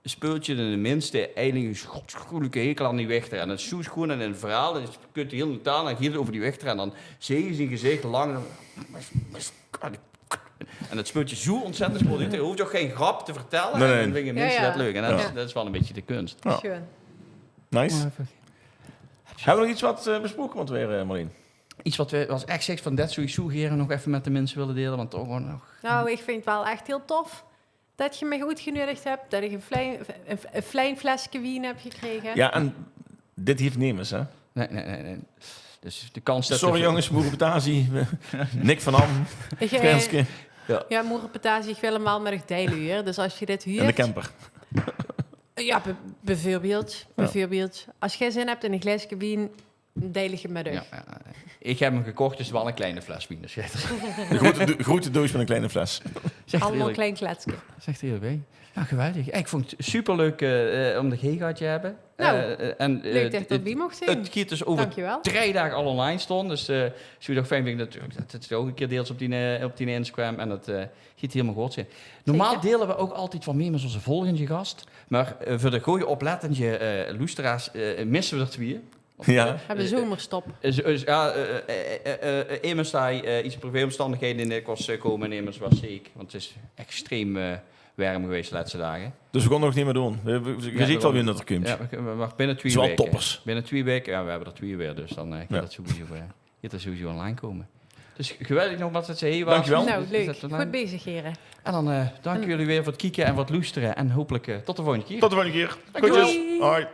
speelt je de minste eigenlijk een godschuwelijke hekel aan die Wichter. En het is gewoon in een verhaal. En je kunt heel de taal en heel over die Wichter. En dan zie je zijn gezicht lang... En dat speelt je zo ontzettend goed. Je hoeft ook geen grap te vertellen. Nee. En dan vinden mensen dat leuk. En dat is wel een beetje de kunst. Ja. Schön. Nice. Hebben we nog iets wat besproken want weer, Marleen? Iets wat we als echt zegt van dat sowieso Geren nog even met de mensen willen delen. Want toch gewoon nog... Nou, ik vind het wel echt heel tof dat je me goed genuttigd hebt. Dat ik een fijn flesje wien heb gekregen. Ja, en dit heeft nemens, hè? Nee. Dus de kans dat... Sorry jongens, Moerenpetazie, Nick van Am, Frenske. Ja, Moerenpetazie, ik wil hem wel met een deiluur. Dus als je dit huurt... En de camper. Ja, bijvoorbeeld. Als jij zin hebt in een glaasje wien, deel ik hem met u. Ja. Ik heb hem gekocht, dus wel een kleine fles wien. Dus De grote doos met een kleine fles. Allemaal een klein kletsje. Zegt hij erbij. Ja, geweldig. Ik vond het superleuk om de G-gehad te hebben. Nou, leuk dat je erbij mocht zijn. Het giet dus over Dankjewel. 3 dagen al online stond. Dus zou je toch fijn vinden dat het ook een keer deelt op die Instagram. En dat giet helemaal goed zijn. Normaal delen we ook altijd wat meer met onze volgende gast. Maar voor de goeie oplettende luisteraars missen we er 2. Ja. Hebben zomerstop. Immers daar iets privéomstandigheden in de kost komen. En immers was ziek. Want het is extreem warm geweest de laatste dagen. Dus we konden nog niet meer doen. Je ziet wel weer dat er komt. Ja, maar binnen 2 Zowel weken. toppers. Binnen 2 weken, ja, we hebben er 2 weer. Dus dan gaat het sowieso online komen. Dus geweldig nog wat het zei was. Dankjewel. Nou, leuk. Goed bezig, heren. En dan dank jullie weer voor het kijken en voor het luisteren. En hopelijk tot de volgende keer. Tot de volgende keer. Dankjewel. Groetjes. Hoi.